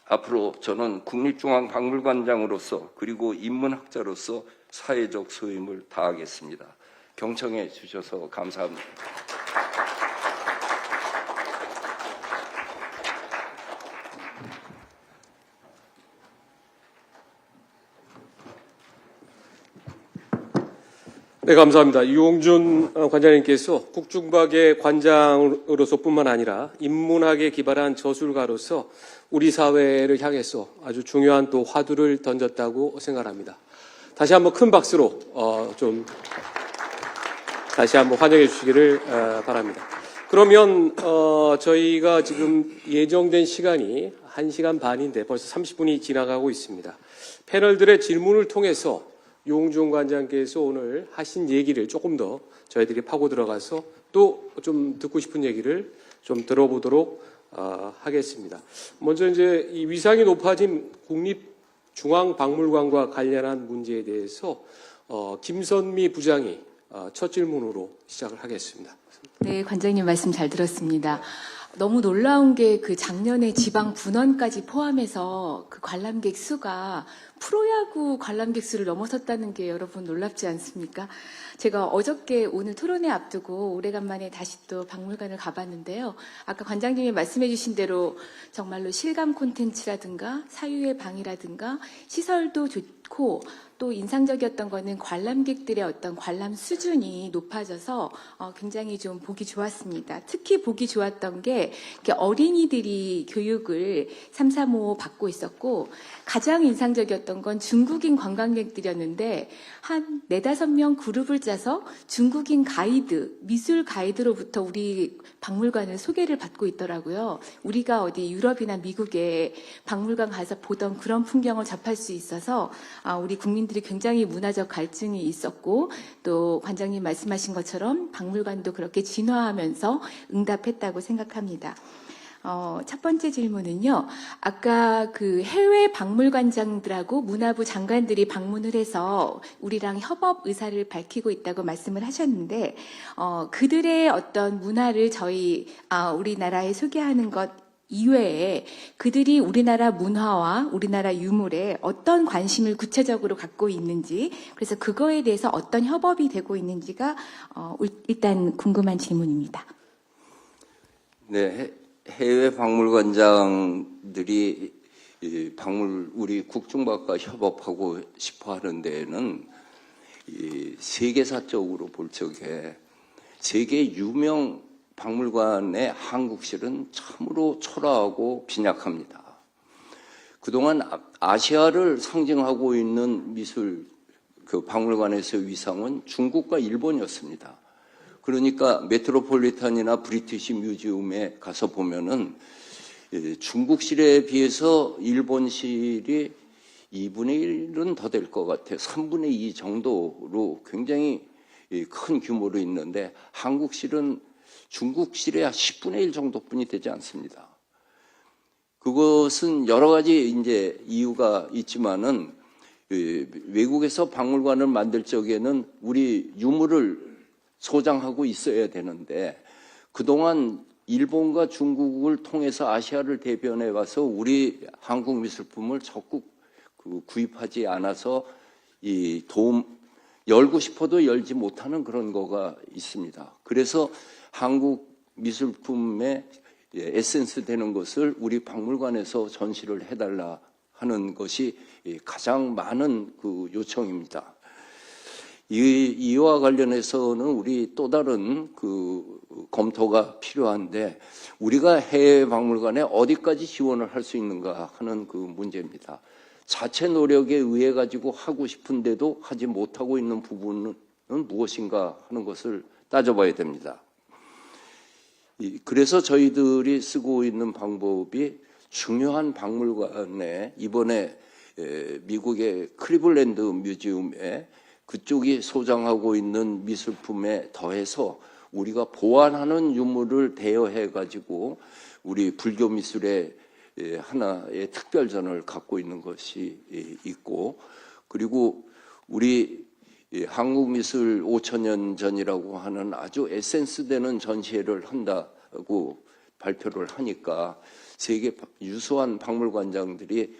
앞으로 저는 국립중앙박물관장으로서 그리고 인문학자로서 사회적 소임을 다하겠습니다. 경청해 주셔서 감사합니다. 네, 감사합니다. 유홍준 관장님께서 국중박의 관장으로서뿐만 아니라 인문학에 기발한 저술가로서 우리 사회를 향해서 아주 중요한 또 화두를 던졌다고 생각합니다. 다시 한번 큰 박수로 다시 한번 환영해 주시기를 바랍니다. 그러면 저희가 지금 예정된 시간이 1시간 반인데 벌써 30분이 지나가고 있습니다. 패널들의 질문을 통해서 유홍준 관장께서 오늘 하신 얘기를 조금 더 저희들이 파고 들어가서 또 좀 듣고 싶은 얘기를 좀 들어보도록 하겠습니다. 먼저 이제 이 위상이 높아진 국립중앙박물관과 관련한 문제에 대해서 김선미 부장이 첫 질문으로 시작을 하겠습니다. 네, 관장님 말씀 잘 들었습니다. 너무 놀라운 게 그 작년에 지방 분원까지 포함해서 그 관람객 수가 프로야구 관람객 수를 넘어섰다는 게 여러분 놀랍지 않습니까? 제가 어저께 오늘 토론회 앞두고 오래간만에 다시 또 박물관을 가봤는데요. 아까 관장님이 말씀해 주신 대로 정말로 실감 콘텐츠라든가 사유의 방이라든가 시설도 좋고 또 인상적이었던 거는 관람객들의 어떤 관람 수준이 높아져서 굉장히 좀 보기 좋았습니다. 특히 보기 좋았던 게 어린이들이 교육을 3, 3, 5 받고 있었고 가장 인상적이었던 놀랐던 건 중국인 관광객들이었는데 한 4-5명 그룹을 짜서 중국인 가이드, 미술 가이드로부터 우리 박물관을 소개를 받고 있더라고요. 우리가 어디 유럽이나 미국에 박물관 가서 보던 그런 풍경을 접할 수 있어서 우리 국민들이 굉장히 문화적 갈증이 있었고 또 관장님 말씀하신 것처럼 박물관도 그렇게 진화하면서 응답했다고 생각합니다. 첫 번째 질문은요. 아까 그 해외 박물관장들하고 문화부 장관들이 방문을 해서 우리랑 협업 의사를 밝히고 있다고 말씀을 하셨는데, 그들의 어떤 문화를 우리나라에 소개하는 것 이외에 그들이 우리나라 문화와 우리나라 유물에 어떤 관심을 구체적으로 갖고 있는지, 그래서 그거에 대해서 어떤 협업이 되고 있는지가 일단 궁금한 질문입니다. 네, 해외 박물관장들이 우리 국중박과 협업하고 싶어 하는 데에는 세계사적으로 볼 적에 세계 유명 박물관의 한국실은 참으로 초라하고 빈약합니다. 그동안 아시아를 상징하고 있는 미술 그 박물관에서의 위상은 중국과 일본이었습니다. 그러니까 메트로폴리탄이나 브리티시 뮤지엄에 가서 보면은 중국실에 비해서 일본실이 2분의 1은 더 될 것 같아요. 3분의 2 정도로 굉장히 큰 규모로 있는데 한국실은 중국실의 10분의 1 정도뿐이 되지 않습니다. 그것은 여러 가지 이제 이유가 있지만은 외국에서 박물관을 만들 적에는 우리 유물을 소장하고 있어야 되는데 그동안 일본과 중국을 통해서 아시아를 대변해 가서 우리 한국 미술품을 적극 구입하지 않아서 열고 싶어도 열지 못하는 그런 거가 있습니다. 그래서 한국 미술품의 에센스 되는 것을 우리 박물관에서 전시를 해달라 하는 것이 가장 많은 그 요청입니다. 이와 관련해서는 우리 또 다른 그 검토가 필요한데 우리가 해외 박물관에 어디까지 지원을 할 수 있는가 하는 그 문제입니다. 자체 노력에 의해 가지고 하고 싶은데도 하지 못하고 있는 부분은 무엇인가 하는 것을 따져봐야 됩니다. 그래서 저희들이 쓰고 있는 방법이 중요한 박물관에 이번에 미국의 클리블랜드 뮤지엄에 그쪽이 소장하고 있는 미술품에 더해서 우리가 보완하는 유물을 대여해 가지고 우리 불교 미술의 하나의 특별전을 갖고 있는 것이 있고 그리고 우리 한국미술 5,000년 전이라고 하는 아주 에센스 되는 전시회를 한다고 발표를 하니까 세계 유수한 박물관장들이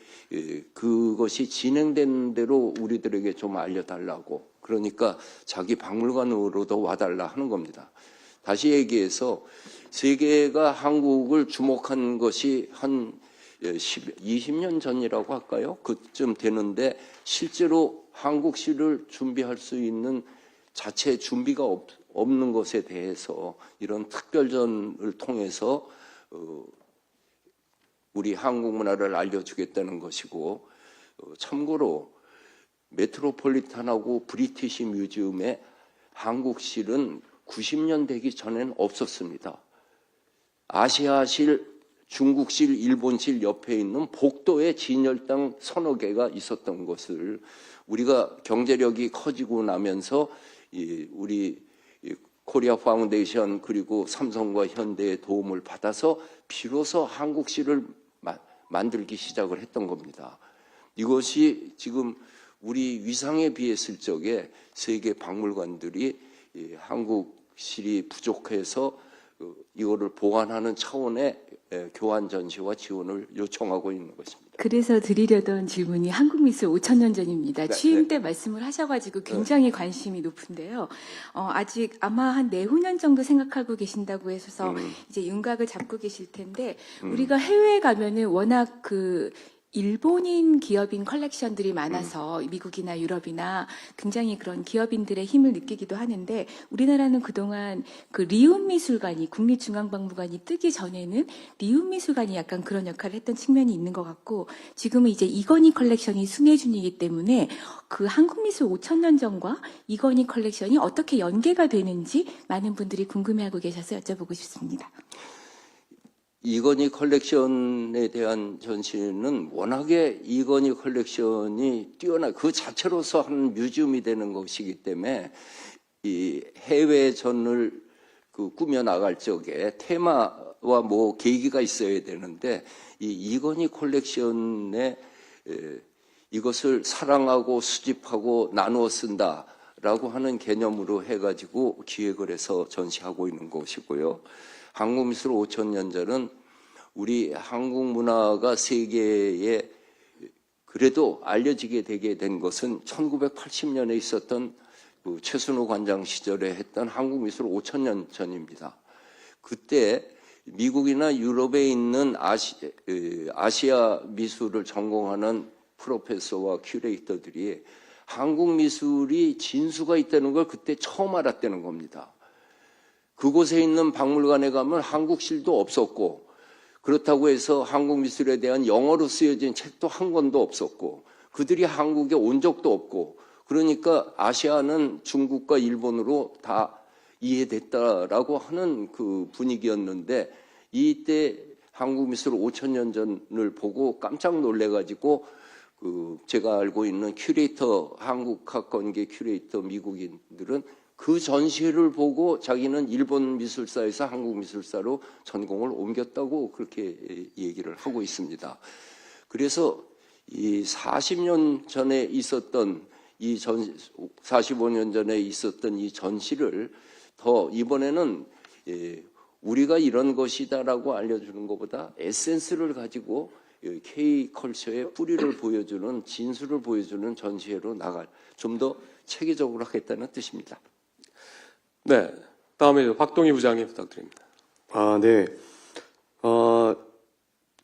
그것이 진행된 대로 우리들에게 좀 알려달라고 그러니까 자기 박물관으로도 와달라 하는 겁니다. 다시 얘기해서 세계가 한국을 주목한 것이 한 20년 전이라고 할까요? 그쯤 되는데 실제로 한국시를 준비할 수 있는 자체 준비가 없는 것에 대해서 이런 특별전을 통해서 우리 한국 문화를 알려주겠다는 것이고 참고로 메트로폴리탄하고 브리티시 뮤지엄의 한국실은 90년 되기 전엔 없었습니다. 아시아실, 중국실, 일본실 옆에 있는 복도에 진열당 서너 개가 있었던 것을 우리가 경제력이 커지고 나면서 우리 코리아 파운데이션 그리고 삼성과 현대의 도움을 받아서 비로소 한국실을 만들기 시작을 했던 겁니다. 이것이 지금 우리 위상에 비했을 적에 세계 박물관들이 한국실이 부족해서 이거를 보완하는 차원의 교환 전시와 지원을 요청하고 있는 것입니다. 그래서 드리려던 질문이 한국미술 5,000년 전입니다. 네, 취임 네. 때 말씀을 하셔가지고 굉장히 관심이 높은데요. 아직 아마 한 내후년 정도 생각하고 계신다고 해서 이제 윤곽을 잡고 계실 텐데 우리가 해외에 가면은 워낙 그 일본인 기업인 컬렉션들이 많아서 미국이나 유럽이나 굉장히 그런 기업인들의 힘을 느끼기도 하는데 우리나라는 그동안 그 리움미술관이 국립중앙박물관이 뜨기 전에는 리움미술관이 약간 그런 역할을 했던 측면이 있는 것 같고 지금은 이제 이건희 컬렉션이 순회준이기 때문에 그 한국미술 5,000년 전과 이건희 컬렉션이 어떻게 연계가 되는지 많은 분들이 궁금해하고 계셔서 여쭤보고 싶습니다. 이건희 컬렉션에 대한 전시는 워낙에 이건희 컬렉션이 뛰어나 그 자체로서 한 뮤지엄이 되는 것이기 때문에 이 해외전을 꾸며 나갈 적에 테마와 뭐 계기가 있어야 되는데 이 이건희 컬렉션에 이것을 사랑하고 수집하고 나누어 쓴다라고 하는 개념으로 해가지고 기획을 해서 전시하고 있는 것이고요. 한국미술 5,000년 전은 우리 한국 문화가 세계에 그래도 알려지게 되게 된 것은 1980년에 있었던 그 최순호 관장 시절에 했던 한국미술 5,000년 전입니다. 그때 미국이나 유럽에 있는 아시아 미술을 전공하는 프로페서와 큐레이터들이 한국 미술이 진수가 있다는 걸 그때 처음 알았다는 겁니다. 그곳에 있는 박물관에 가면 한국실도 없었고 그렇다고 해서 한국 미술에 대한 영어로 쓰여진 책도 한 권도 없었고 그들이 한국에 온 적도 없고 그러니까 아시아는 중국과 일본으로 다 이해됐다라고 하는 그 분위기였는데 이때 한국 미술 5,000년 전을 보고 깜짝 놀래가지고 제가 알고 있는 큐레이터 한국학관계 큐레이터 미국인들은 그 전시회를 보고 자기는 일본 미술사에서 한국 미술사로 전공을 옮겼다고 그렇게 얘기를 하고 있습니다. 그래서 이 40년 전에 있었던 45년 전에 있었던 이 전시를 더 이번에는 우리가 이런 것이다라고 알려주는 것보다 에센스를 가지고 K컬처의 뿌리를 보여주는 진수를 보여주는 전시회로 나갈 좀 더 체계적으로 하겠다는 뜻입니다. 네, 다음에 박동희 부장님 부탁드립니다. 네.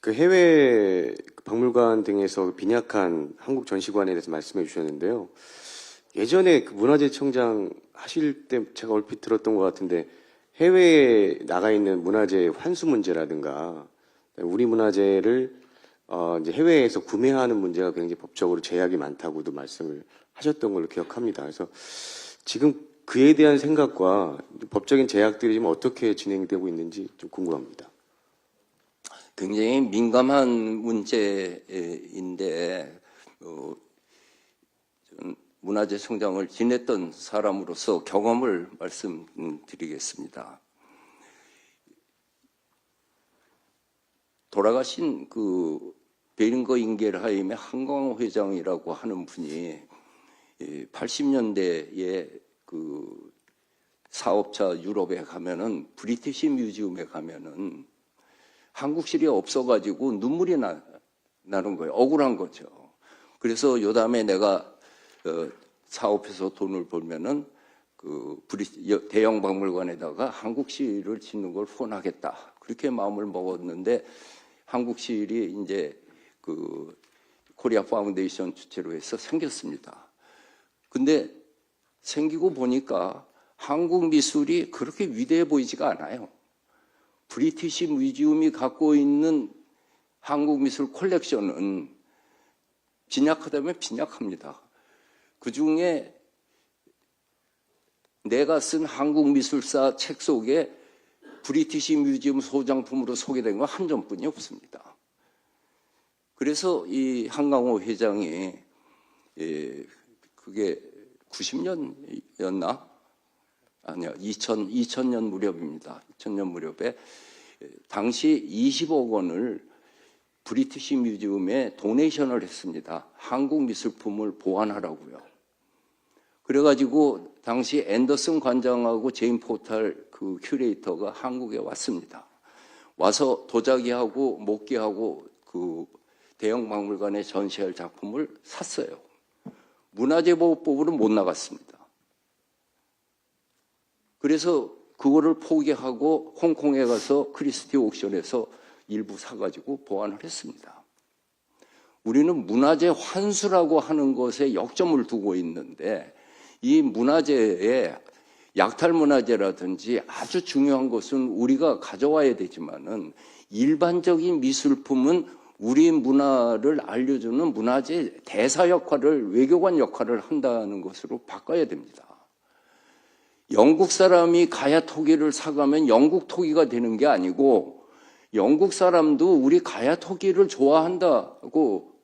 그 해외 박물관 등에서 빈약한 한국 전시관에 대해서 말씀해 주셨는데요. 예전에 그 문화재청장 하실 때 제가 얼핏 들었던 것 같은데 해외에 나가 있는 문화재 환수 문제라든가 우리 문화재를 이제 해외에서 구매하는 문제가 굉장히 법적으로 제약이 많다고도 말씀을 하셨던 걸로 기억합니다. 그래서 지금 그에 대한 생각과 법적인 제약들이 지금 어떻게 진행되고 있는지 좀 궁금합니다. 굉장히 민감한 문제인데 문화재청장을 지냈던 사람으로서 경험을 말씀드리겠습니다. 돌아가신 그 베링거 인겔하임의 한광호 회장이라고 하는 분이 80년대에 그 사업자 유럽에 가면은 브리티시 뮤지엄에 가면은 한국실이 없어가지고 눈물이 나는 거예요. 억울한 거죠. 그래서 요담에 내가 사업해서 돈을 벌면은 그 대형 박물관에다가 한국실을 짓는 걸 후원하겠다. 그렇게 마음을 먹었는데 한국실이 이제 그 코리아 파운데이션 주체로 해서 생겼습니다. 근데 생기고 보니까 한국 미술이 그렇게 위대해 보이지가 않아요. 브리티시 뮤지엄이 갖고 있는 한국 미술 컬렉션은 빈약하다면 빈약합니다. 그 중에 내가 쓴 한국 미술사 책 속에 브리티시 뮤지엄 소장품으로 소개된 건 한 점뿐이 없습니다. 그래서 이 한광호 회장이 그게 90년이었나? 아니요, 2000년 무렵입니다. 2000년 무렵에 당시 20억 원을 브리티시 뮤지엄에 도네이션을 했습니다. 한국 미술품을 보관하라고요. 그래가지고 당시 앤더슨 관장하고 제인 포탈 그 큐레이터가 한국에 왔습니다. 와서 도자기하고 목기하고 그 대형 박물관에 전시할 작품을 샀어요. 문화재보호법으로 못 나갔습니다. 그래서 그거를 포기하고 홍콩에 가서 크리스티 옥션에서 일부 사가지고 보관을 했습니다. 우리는 문화재 환수라고 하는 것에 역점을 두고 있는데 이 문화재에 약탈 문화재라든지 아주 중요한 것은 우리가 가져와야 되지만은 일반적인 미술품은 우리 문화를 알려주는 문화재 대사 역할을, 외교관 역할을 한다는 것으로 바꿔야 됩니다. 영국 사람이 가야 토기를 사가면 영국 토기가 되는 게 아니고 영국 사람도 우리 가야 토기를 좋아한다고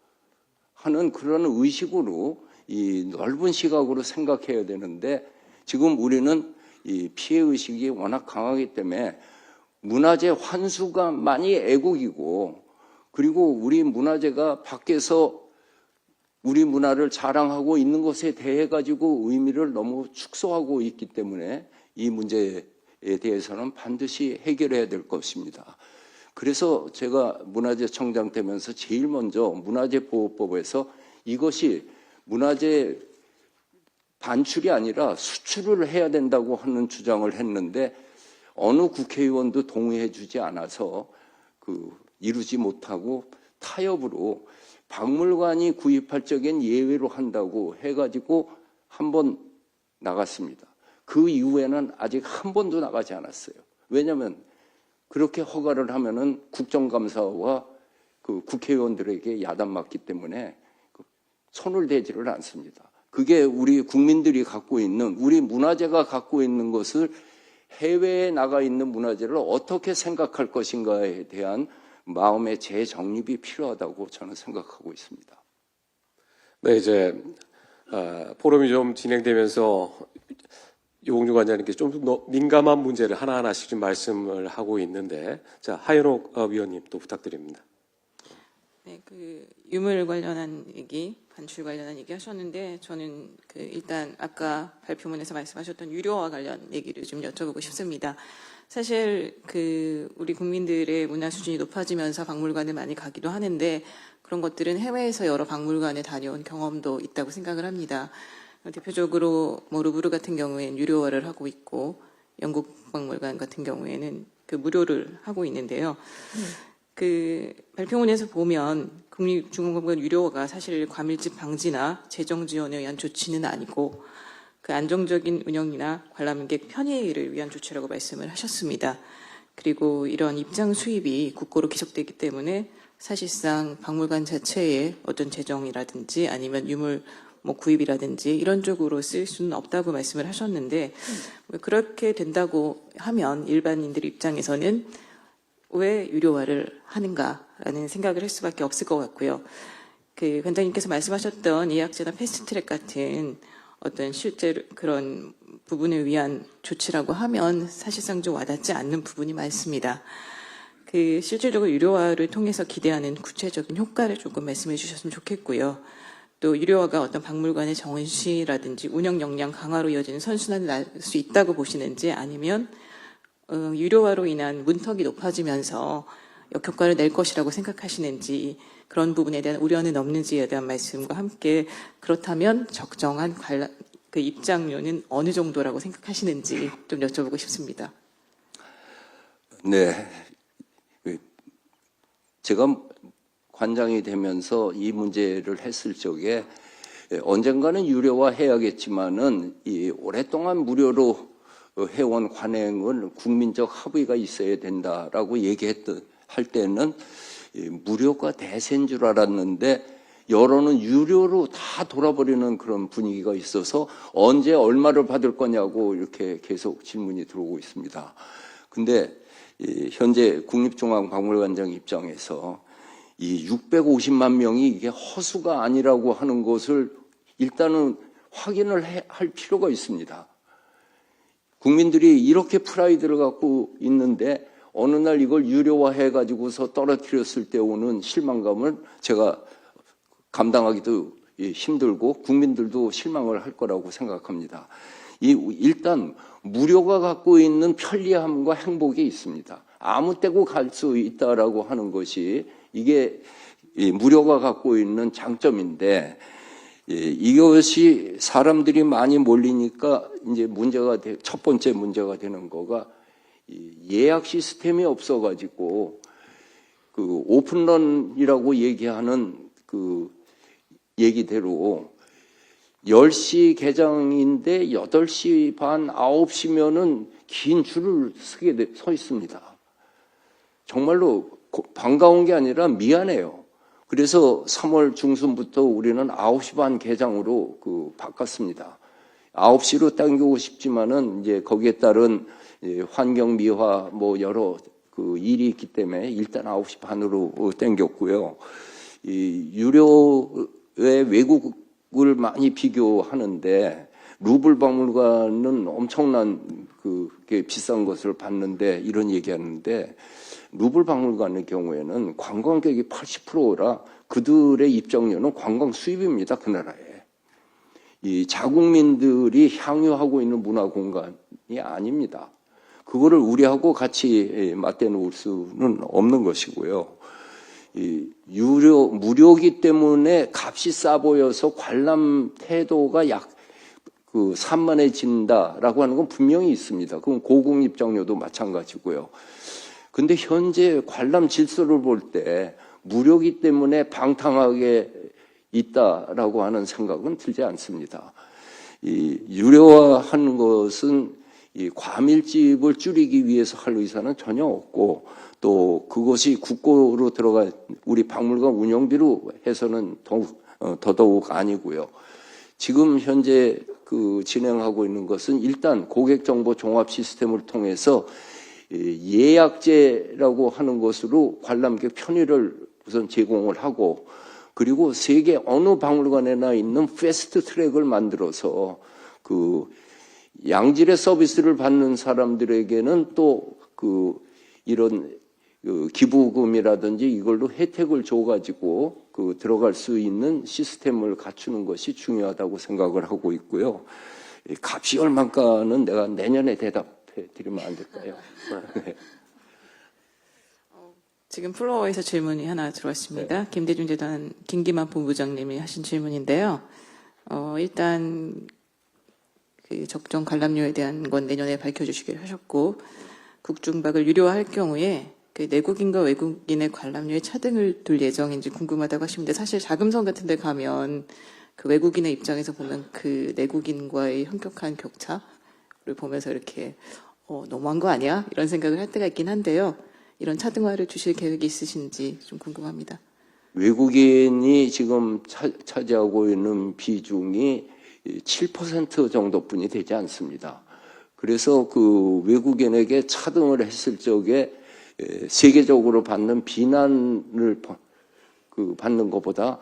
하는 그런 의식으로 이 넓은 시각으로 생각해야 되는데 지금 우리는 이 피해 의식이 워낙 강하기 때문에 문화재 환수가 많이 애국이고 그리고 우리 문화재가 밖에서 우리 문화를 자랑하고 있는 것에 대해 가지고 의미를 너무 축소하고 있기 때문에 이 문제에 대해서는 반드시 해결해야 될 것입니다. 그래서 제가 문화재청장 되면서 제일 먼저 문화재보호법에서 이것이 문화재 반출이 아니라 수출을 해야 된다고 하는 주장을 했는데 어느 국회의원도 동의해 주지 않아서 이루지 못하고 타협으로 박물관이 구입할 적엔 예외로 한다고 해가지고 한번 나갔습니다. 그 이후에는 아직 한 번도 나가지 않았어요. 왜냐하면 그렇게 허가를 하면은 국정감사와 그 국회의원들에게 야단맞기 때문에 손을 대지를 않습니다. 그게 우리 국민들이 갖고 있는, 우리 문화재가 갖고 있는 것을 해외에 나가 있는 문화재를 어떻게 생각할 것인가에 대한 마음의 재정립이 필요하다고 저는 생각하고 있습니다. 네, 이제 포럼이 좀 진행되면서 유홍준 관장님께서 좀 더 민감한 문제를 하나하나씩 좀 말씀을 하고 있는데, 자, 하연옥 위원님 또 부탁드립니다. 네, 유물 관련한 얘기, 반출 관련한 얘기 하셨는데 저는 일단 아까 발표문에서 말씀하셨던 유료와 관련 얘기를 좀 여쭤보고 싶습니다. 사실 우리 국민들의 문화 수준이 높아지면서 박물관을 많이 가기도 하는데 그런 것들은 해외에서 여러 박물관에 다녀온 경험도 있다고 생각을 합니다. 대표적으로 루브르 같은 경우에는 유료화를 하고 있고 영국 박물관 같은 경우에는 무료를 하고 있는데요. 발표문에서 보면 국립중앙박물관 유료화가 사실 과밀집 방지나 재정 지원에 의한 조치는 아니고 안정적인 운영이나 관람객 편의를 위한 조치라고 말씀을 하셨습니다. 그리고 이런 입장 수입이 국고로 기속되기 때문에 사실상 박물관 자체에 어떤 재정이라든지 아니면 유물 구입이라든지 이런 쪽으로 쓸 수는 없다고 말씀을 하셨는데 그렇게 된다고 하면 일반인들 입장에서는 왜 유료화를 하는가라는 생각을 할 수밖에 없을 것 같고요. 관장님께서 말씀하셨던 예약제나 패스트트랙 같은 어떤 실제 그런 부분을 위한 조치라고 하면 사실상 좀 와닿지 않는 부분이 많습니다. 실질적으로 유료화를 통해서 기대하는 구체적인 효과를 조금 말씀해 주셨으면 좋겠고요. 또 유료화가 어떤 박물관의 정시라든지 운영 역량 강화로 이어지는 선순환이 날 수 있다고 보시는지 아니면 유료화로 인한 문턱이 높아지면서 역효과를 낼 것이라고 생각하시는지 그런 부분에 대한 우려는 없는지에 대한 말씀과 함께 그렇다면 적정한 입장료는 어느 정도라고 생각하시는지 좀 여쭤보고 싶습니다. 네. 제가 관장이 되면서 이 문제를 했을 적에 언젠가는 유료화 해야겠지만은 오랫동안 무료로 해온 관행은 국민적 합의가 있어야 된다라고 할 때는 무료가 대세인 줄 알았는데 여론은 유료로 다 돌아버리는 그런 분위기가 있어서 언제 얼마를 받을 거냐고 이렇게 계속 질문이 들어오고 있습니다. 근데 현재 국립중앙박물관장 입장에서 이 650만 명이 이게 허수가 아니라고 하는 것을 일단은 확인을 할 필요가 있습니다. 국민들이 이렇게 프라이드를 갖고 있는데 어느 날 이걸 유료화해가지고서 떨어뜨렸을 때 오는 실망감을 제가 감당하기도 힘들고 국민들도 실망을 할 거라고 생각합니다. 일단 무료가 갖고 있는 편리함과 행복이 있습니다. 아무 때고 갈 수 있다라고 하는 것이 이게 무료가 갖고 있는 장점인데 이것이 사람들이 많이 몰리니까 이제 첫 번째 문제가 되는 거가 예약 시스템이 없어가지고 오픈런이라고 얘기하는 그 얘기대로 10시 개장인데 8시 반, 9시면은 긴 줄을 서 있습니다. 정말로 반가운 게 아니라 미안해요. 그래서 3월 중순부터 우리는 9시 반 개장으로 바꿨습니다. 9시로 당기고 싶지만은 이제 거기에 따른 환경 미화 뭐 여러 일이 있기 때문에 일단 9시 반으로 당겼고요. 이 유료의 외국을 많이 비교하는데 루블 박물관은 엄청난 그게 비싼 것을 받는데 이런 얘기하는데 루블 박물관의 경우에는 관광객이 80%라 그들의 입장료는 관광 수입입니다. 그 나라에. 이 자국민들이 향유하고 있는 문화 공간이 아닙니다. 그거를 우리하고 같이 맞대놓을 수는 없는 것이고요. 이 무료기 때문에 값이 싸 보여서 관람 태도가 산만해진다라고 하는 건 분명히 있습니다. 그건 고국 입장료도 마찬가지고요. 근데 현재 관람 질서를 볼 때 무료기 때문에 방탕하게 있다라고 하는 생각은 들지 않습니다. 이 유료화하는 것은 이 과밀집을 줄이기 위해서 할 의사는 전혀 없고 또 그것이 국고로 들어가 우리 박물관 운영비로 해서는 더더욱 아니고요. 지금 현재 진행하고 있는 것은 일단 고객정보 종합 시스템을 통해서 예약제라고 하는 것으로 관람객 편의를 우선 제공을 하고 그리고 세계 어느 박물관에나 있는 패스트 트랙을 만들어서 양질의 서비스를 받는 사람들에게는 또 이런 기부금이라든지 이걸로 혜택을 줘가지고 들어갈 수 있는 시스템을 갖추는 것이 중요하다고 생각을 하고 있고요. 값이 얼마인가는 내가 내년에 대답해 드리면 안 될까요? 네. 지금 플로어에서 질문이 하나 들어왔습니다. 김대중 재단 김기만 본부장님이 하신 질문인데요. 일단 적정 관람료에 대한 건 내년에 밝혀주시기로 하셨고 국중박을 유료화할 경우에 내국인과 외국인의 관람료에 차등을 둘 예정인지 궁금하다고 하시는데 사실 자금성 같은 데 가면 외국인의 입장에서 보면 내국인과의 현격한 격차를 보면서 이렇게 너무한 거 아니야? 이런 생각을 할 때가 있긴 한데요. 이런 차등화를 주실 계획이 있으신지 좀 궁금합니다. 외국인이 지금 차지하고 있는 비중이 7% 정도뿐이 되지 않습니다. 그래서 외국인에게 차등을 했을 적에 세계적으로 받는 비난을 받는 것보다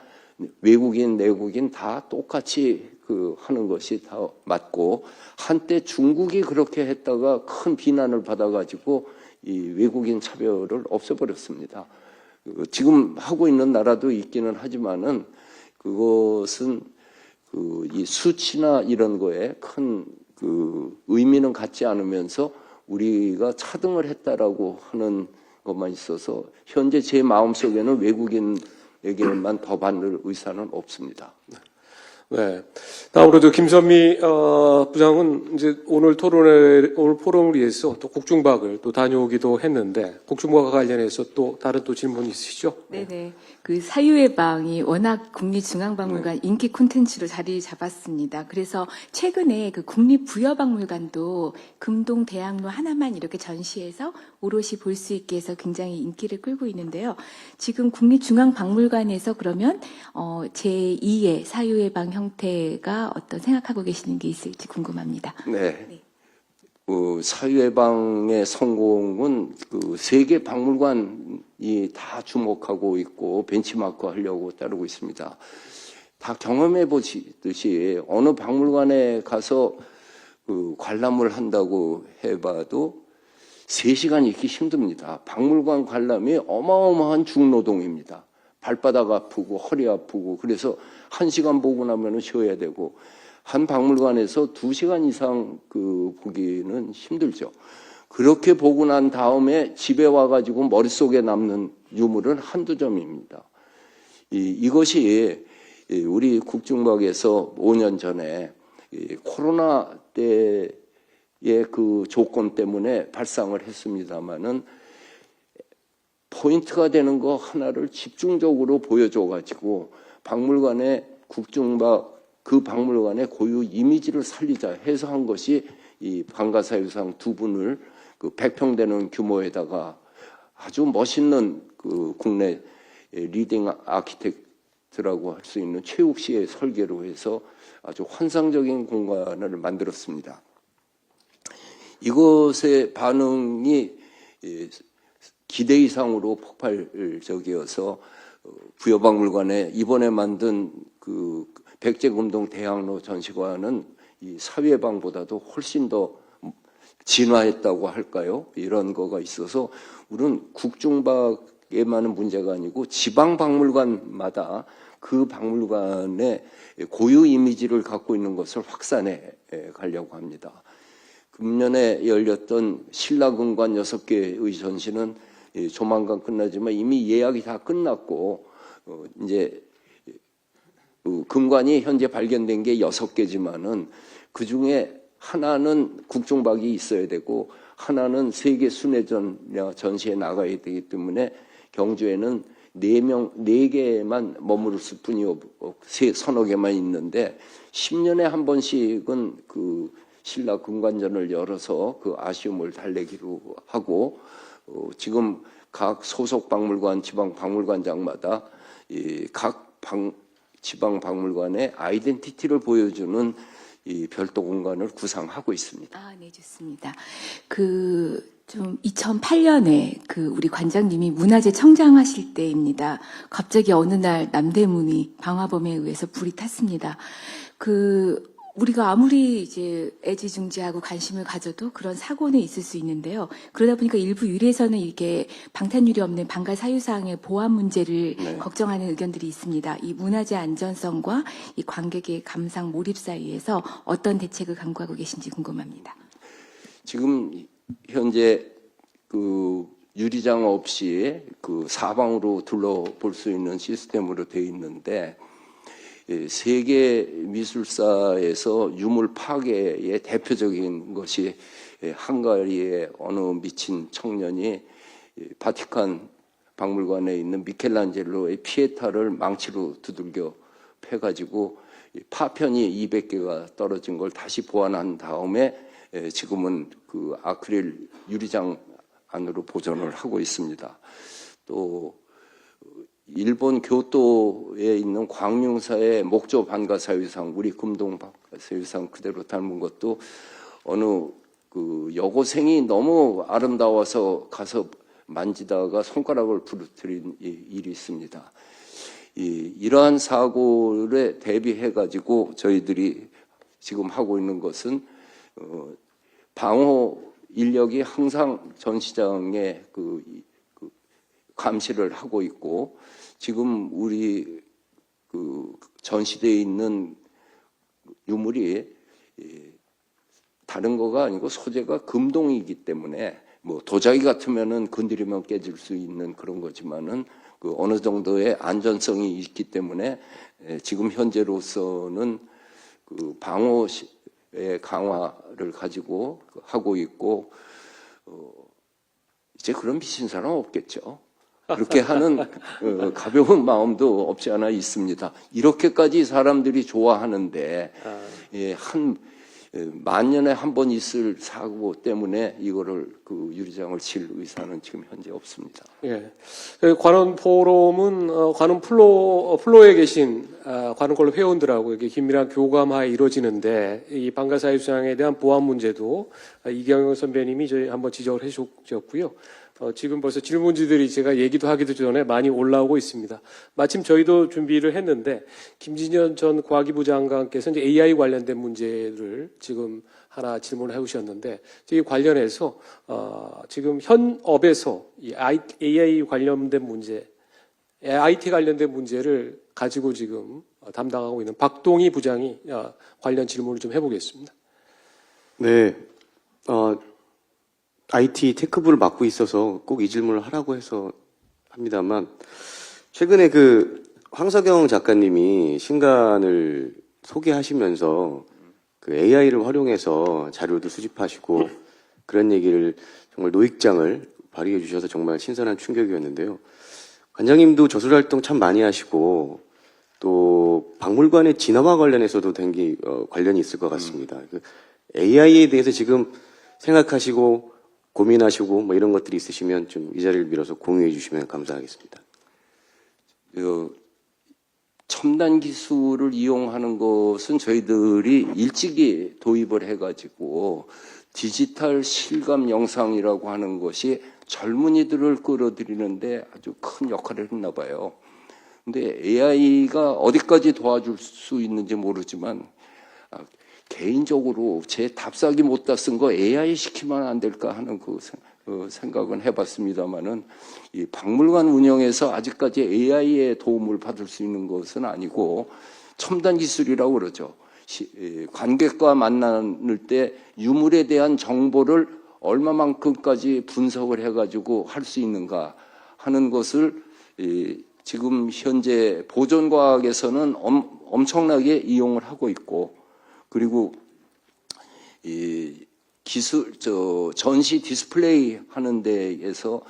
외국인, 내국인 다 똑같이 하는 것이 다 맞고 한때 중국이 그렇게 했다가 큰 비난을 받아가지고 이 외국인 차별을 없애버렸습니다. 지금 하고 있는 나라도 있기는 하지만은 그것은 이 수치나 이런 거에 큰 의미는 갖지 않으면서 우리가 차등을 했다라고 하는 것만 있어서 현재 제 마음속에는 외국인에게만 더 받는 의사는 없습니다. 네. 다음으로 김선미 부장은 이제 오늘 포럼을 위해서 또 국중박을 또 다녀오기도 했는데 국중박과 관련해서 또 다른 질문 있으시죠? 네네. 사유의 방이 워낙 국립중앙박물관 인기 콘텐츠로 자리 잡았습니다. 그래서 최근에 국립부여박물관도 금동 대학로 하나만 이렇게 전시해서 오롯이 볼 수 있게 해서 굉장히 인기를 끌고 있는데요. 지금 국립중앙박물관에서 그러면 제2의 사유의 방 형태가 어떤 생각하고 계시는 게 있을지 궁금합니다. 네. 사유의 방의 성공은 세계 박물관이 다 주목하고 있고 벤치마크 하려고 따르고 있습니다. 다 경험해 보시듯이 어느 박물관에 가서 관람을 한다고 해봐도 3시간 있기 힘듭니다. 박물관 관람이 어마어마한 중노동입니다. 발바닥 아프고 허리 아프고 그래서 1시간 보고 나면 쉬어야 되고 한 박물관에서 2시간 이상 보기는 힘들죠. 그렇게 보고 난 다음에 집에 와가지고 머릿속에 남는 유물은 한두 점입니다. 이것이 우리 국중박에서 5년 전에 코로나 때의 조건 때문에 발상을 했습니다마는 포인트가 되는 거 하나를 집중적으로 보여줘가지고 박물관의 그 박물관의 고유 이미지를 살리자 해서 한 것이 이 방가사유상 두 분을 그 100평 되는 규모에다가 아주 멋있는 그 국내 리딩 아키텍트라고 할 수 있는 최욱 씨의 설계로 해서 아주 환상적인 공간을 만들었습니다. 이것의 반응이 기대 이상으로 폭발적이어서 부여박물관에 이번에 만든 그 백제금동 대학로 전시관은 이 사회방보다도 훨씬 더 진화했다고 할까요? 이런 거가 있어서 우리는 국중박에만은 문제가 아니고 지방박물관마다 그 박물관의 고유 이미지를 갖고 있는 것을 확산해 가려고 합니다. 금년에 열렸던 신라금관 6개의 전시는 조만간 끝나지만 이미 예약이 다 끝났고 이제 금관이 현재 발견된 게 6개지만은 그 중에 하나는 국중박이 있어야 되고 하나는 세계 순회전 전시에 나가야 되기 때문에 경주에는 4개만 머무를 뿐이요 서너 개만 있는데 10년에 한 번씩은 그 신라 금관전을 열어서 그 아쉬움을 달래기로 하고 지금 각 소속 박물관, 지방 박물관장마다 각 지방 박물관의 아이덴티티를 보여주는 이 별도 공간을 구상하고 있습니다. 아, 네, 좋습니다. 좀 2008년에 우리 관장님이 문화재 청장하실 때입니다. 갑자기 어느 날 남대문이 방화범에 의해서 불이 탔습니다. 우리가 아무리 이제 애지중지하고 관심을 가져도 그런 사고는 있을 수 있는데요. 그러다 보니까 일부 유리에서는 이렇게 방탄유리 없는 방가 사유상의 보안 문제를 걱정하는 의견들이 있습니다. 이 문화재 안전성과 이 관객의 감상 몰입 사이에서 어떤 대책을 강구하고 계신지 궁금합니다. 지금 현재 그 유리장 없이 그 사방으로 둘러볼 수 있는 시스템으로 되어 있는데 세계 미술사에서 유물 파괴의 대표적인 것이 헝가리의 어느 미친 청년이 바티칸 박물관에 있는 미켈란젤로의 피에타를 망치로 두들겨 패가지고 파편이 200개가 떨어진 걸 다시 보완한 다음에 지금은 그 아크릴 유리장 안으로 보존을 하고 있습니다. 또 일본 교토에 있는 광룡사의 목조 반가사유상, 우리 금동 반가사유상 그대로 닮은 것도 어느 그 여고생이 너무 아름다워서 가서 만지다가 손가락을 부러뜨린 일이 있습니다. 이러한 사고에 대비해 가지고 저희들이 지금 하고 있는 것은 방호 인력이 항상 전시장에 감시를 하고 있고 지금 우리 전시대에 있는 유물이 다른 거가 아니고 소재가 금동이기 때문에 뭐 도자기 같으면은 건드리면 깨질 수 있는 그런 거지만은 어느 정도의 안전성이 있기 때문에 지금 현재로서는 방호의 강화를 가지고 하고 있고 이제 그런 미친 사람 없겠죠. 그렇게 하는 가벼운 마음도 없지 않아 있습니다. 이렇게까지 사람들이 좋아하는데 한 만년에 한 번 있을 사고 때문에 이거를 유리장을 칠 의사는 지금 현재 없습니다. 예. 관원 포럼은 관원 플로에 계신 관원클럽 회원들하고 이렇게 긴밀한 교감하에 이루어지는데 이 방가사유상에 대한 보안 문제도 이경영 선배님이 저희 한번 지적을 해주셨고요. 지금 벌써 질문지들이 제가 얘기도 하기도 전에 많이 올라오고 있습니다. 마침 저희도 준비를 했는데 김진현 전 과기부 장관께서 이제 AI 관련된 문제를 지금 하나 질문을 해주셨는데 이 관련해서 지금 현업에서 이 AI 관련된 문제, IT 관련된 문제를 가지고 지금 담당하고 있는 박동희 부장이 관련 질문을 좀 해보겠습니다. 네, IT 테크부를 맡고 있어서 꼭 이 질문을 하라고 해서 합니다만, 최근에 황석영 작가님이 신간을 소개하시면서 AI를 활용해서 자료도 수집하시고 그런 얘기를 정말 노익장을 발휘해 주셔서 정말 신선한 충격이었는데요. 관장님도 저술 활동 참 많이 하시고 또 박물관의 진화와 관련해서도 관련이 있을 것 같습니다. 그 AI에 대해서 지금 생각하시고 고민하시고 뭐 이런 것들이 있으시면 좀 이 자리를 빌어서 공유해 주시면 감사하겠습니다. 첨단 기술을 이용하는 것은 저희들이 일찍이 도입을 해가지고 디지털 실감 영상이라고 하는 것이 젊은이들을 끌어들이는데 아주 큰 역할을 했나 봐요. 근데 AI가 어디까지 도와줄 수 있는지 모르지만 개인적으로 제 답사기 못다 쓴 거 AI 시키면 안 될까 하는 그 생각은 해봤습니다만은 이 박물관 운영에서 아직까지 AI의 도움을 받을 수 있는 것은 아니고 첨단 기술이라고 그러죠. 관객과 만날 때 유물에 대한 정보를 얼마만큼까지 분석을 해가지고 할 수 있는가 하는 것을 지금 현재 보존과학에서는 엄청나게 이용을 하고 있고, 그리고 이 기술 전시 디스플레이 하는 데에서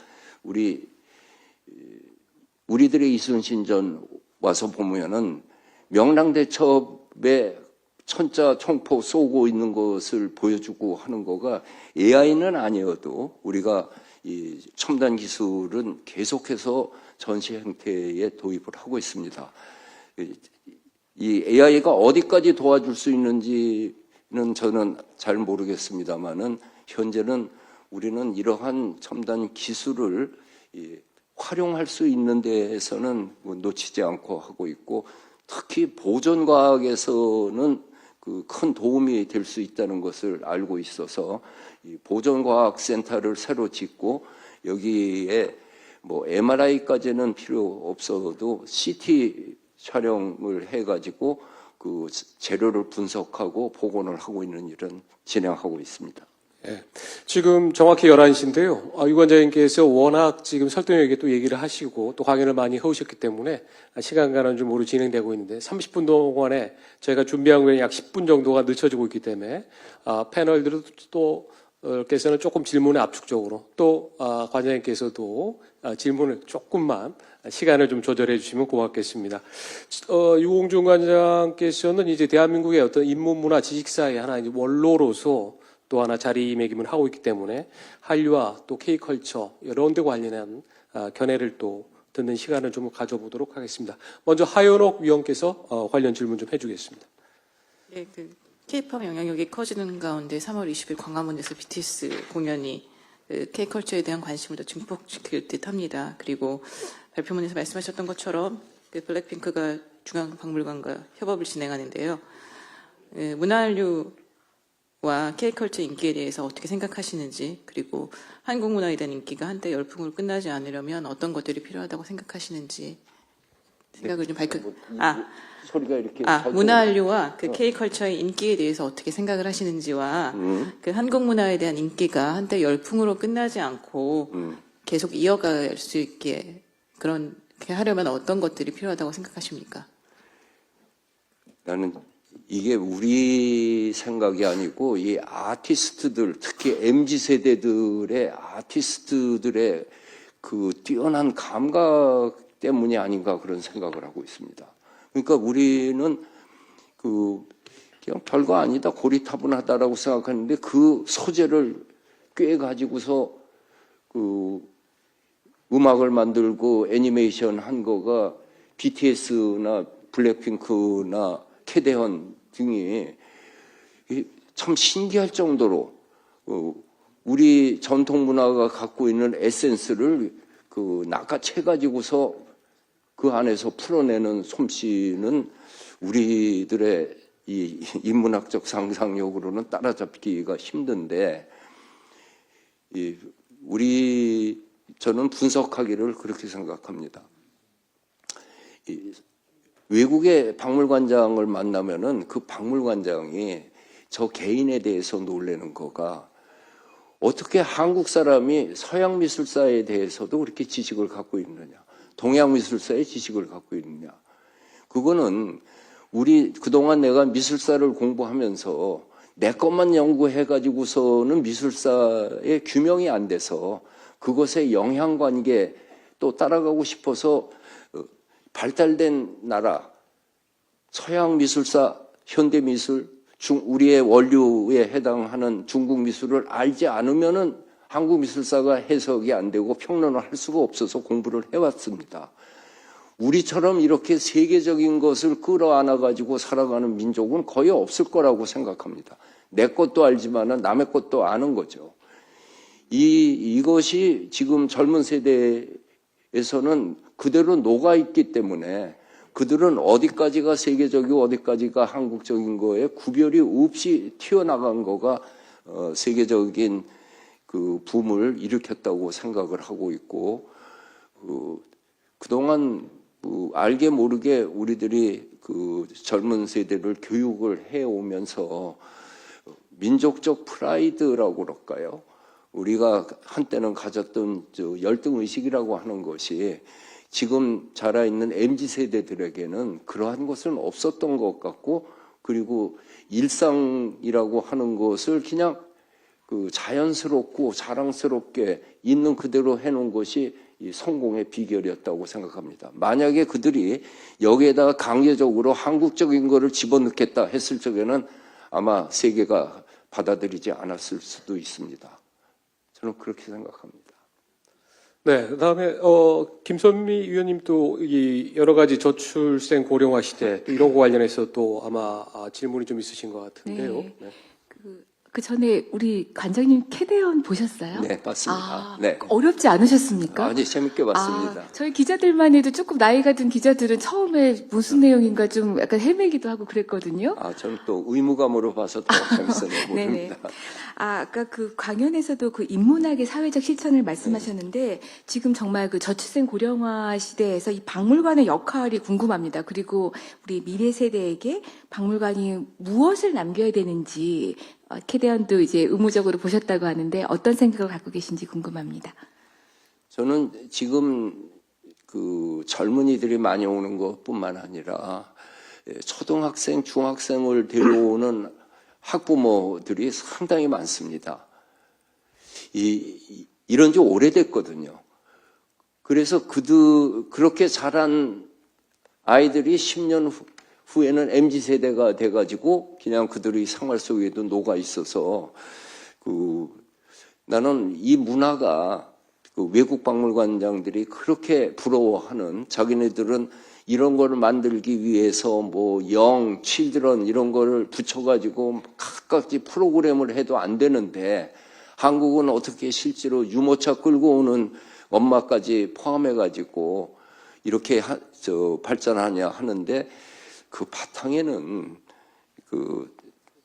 우리들의 이순신전 와서 보면은 명랑대첩에 천자 총포 쏘고 있는 것을 보여주고 하는 거가 AI는 아니어도 우리가 이 첨단 기술은 계속해서 전시 형태에 도입을 하고 있습니다. 이 AI가 어디까지 도와줄 수 있는지는 저는 잘 모르겠습니다만은 현재는 우리는 이러한 첨단 기술을 활용할 수 있는 데에서는 놓치지 않고 하고 있고, 특히 보존과학에서는 그 큰 도움이 될 수 있다는 것을 알고 있어서 이 보존과학센터를 새로 짓고 여기에 뭐 MRI까지는 필요 없어도 CT 촬영을 해가지고 그 재료를 분석하고 복원을 하고 있는 일은 진행하고 있습니다. 예. 지금 정확히 11시인데요. 유 관장님께서 워낙 지금 설득력 있게 또 얘기를 하시고 또 강연을 많이 해오셨기 때문에 시간 가는 줄 모르고 진행되고 있는데 30분 동안에 저희가 준비한 거에 약 10분 정도가 늦춰지고 있기 때문에 패널들도 또 께서는 조금 질문에 압축적으로 또 관장님께서도 질문을 조금만 시간을 좀 조절해 주시면 고맙겠습니다. 유홍준 관장께서는 이제 대한민국의 어떤 인문문화 지식사의 하나 이제 원로로서 또 하나 자리매김을 하고 있기 때문에 한류와 또 K컬처 여러 데 관련한 견해를 또 듣는 시간을 좀 가져보도록 하겠습니다. 먼저 하연옥 위원께서 관련 질문 좀 해주겠습니다. 네, K-팝 영향력이 커지는 가운데 3월 20일 광화문에서 BTS 공연이 K컬처에 대한 관심을 더 증폭시킬 듯합니다. 그리고 발표문에서 말씀하셨던 것처럼 블랙핑크가 중앙박물관과 협업을 진행하는데요. 문화한류와 K컬처 인기에 대해서 어떻게 생각하시는지, 그리고 한국 문화에 대한 인기가 한때 열풍으로 끝나지 않으려면 어떤 것들이 필요하다고 생각하시는지 생각을 좀 소리가 이렇게 문화한류와 그 K컬처의 인기에 대해서 어떻게 생각을 하시는지와 그 한국 문화에 대한 인기가 한때 열풍으로 끝나지 않고 계속 이어갈 수 있게 그렇게 하려면 어떤 것들이 필요하다고 생각하십니까? 나는 이게 우리 생각이 아니고 이 아티스트들, 특히 MZ세대들의 아티스트들의 그 뛰어난 감각 때문이 아닌가 그런 생각을 하고 있습니다. 그러니까 우리는 그냥 별거 아니다, 고리타분하다라고 생각하는데 그 소재를 꽤 가지고서 그 음악을 만들고 애니메이션 한 거가 BTS나 블랙핑크나 캐대헌 등이 참 신기할 정도로 우리 전통 문화가 갖고 있는 에센스를 낚아채 가지고서 그 안에서 풀어내는 솜씨는 우리들의 이 인문학적 상상력으로는 따라잡기가 힘든데 저는 분석하기를 그렇게 생각합니다. 외국의 박물관장을 만나면은 그 박물관장이 저 개인에 대해서 놀라는 거가 어떻게 한국 사람이 서양 미술사에 대해서도 그렇게 지식을 갖고 있느냐, 동양 미술사의 지식을 갖고 있느냐. 그거는 그동안 내가 미술사를 공부하면서 내 것만 연구해가지고서는 미술사의 규명이 안 돼서 그것의 영향관계 또 따라가고 싶어서 발달된 나라, 서양 미술사, 현대 미술, 우리의 원류에 해당하는 중국 미술을 알지 않으면은 한국 미술사가 해석이 안 되고 평론을 할 수가 없어서 공부를 해왔습니다. 우리처럼 이렇게 세계적인 것을 끌어안아 가지고 살아가는 민족은 거의 없을 거라고 생각합니다. 내 것도 알지만은 남의 것도 아는 거죠. 이것이 지금 젊은 세대에서는 그대로 녹아 있기 때문에 그들은 어디까지가 세계적이고 어디까지가 한국적인 거에 구별이 없이 튀어나간 거가 세계적인 그 붐을 일으켰다고 생각을 하고 있고, 그동안 알게 모르게 우리들이 그 젊은 세대를 교육을 해오면서 민족적 프라이드라고 그럴까요? 우리가 한때는 가졌던 열등의식이라고 하는 것이 지금 자라있는 MZ세대들에게는 그러한 것은 없었던 것 같고, 그리고 일상이라고 하는 것을 그냥 그 자연스럽고 자랑스럽게 있는 그대로 해놓은 것이 이 성공의 비결이었다고 생각합니다. 만약에 그들이 여기에다가 강제적으로 한국적인 거를 집어넣겠다 했을 적에는 아마 세계가 받아들이지 않았을 수도 있습니다. 저는 그렇게 생각합니다. 네, 그다음에 김선미 의원님도 이 여러 가지 저출생 고령화 시대 또 이런 거 관련해서 또 아마 질문이 좀 있으신 것 같은데요. 네. 네. 그 전에 우리 관장님 캐대원 보셨어요? 네, 봤습니다. 네. 어렵지 않으셨습니까? 아주 재밌게 봤습니다. 저희 기자들만 해도 조금 나이가 든 기자들은 처음에 무슨 내용인가 좀 약간 헤매기도 하고 그랬거든요. 저는 또 의무감으로 봐서 더 재밌었네요. 네네. 모릅니다. 아까 그 강연에서도 그 인문학의 사회적 실천을 말씀하셨는데 지금 정말 그 저출생 고령화 시대에서 이 박물관의 역할이 궁금합니다. 그리고 우리 미래 세대에게 박물관이 무엇을 남겨야 되는지 캐대원도 이제 의무적으로 보셨다고 하는데 어떤 생각을 갖고 계신지 궁금합니다. 저는 지금 그 젊은이들이 많이 오는 것뿐만 아니라 초등학생, 중학생을 데려오는 학부모들이 상당히 많습니다. 이런 지 오래됐거든요. 그래서 그렇게 자란 아이들이 10년 후에는 MZ세대가 돼가지고 그냥 그들의 생활 속에도 녹아 있어서 나는 이 문화가 외국 박물관장들이 그렇게 부러워하는, 자기네들은 이런 거를 만들기 위해서 칠드런 이런 거를 붙여가지고 각각지 프로그램을 해도 안 되는데 한국은 어떻게 실제로 유모차 끌고 오는 엄마까지 포함해가지고 이렇게 발전하냐 하는데 그 바탕에는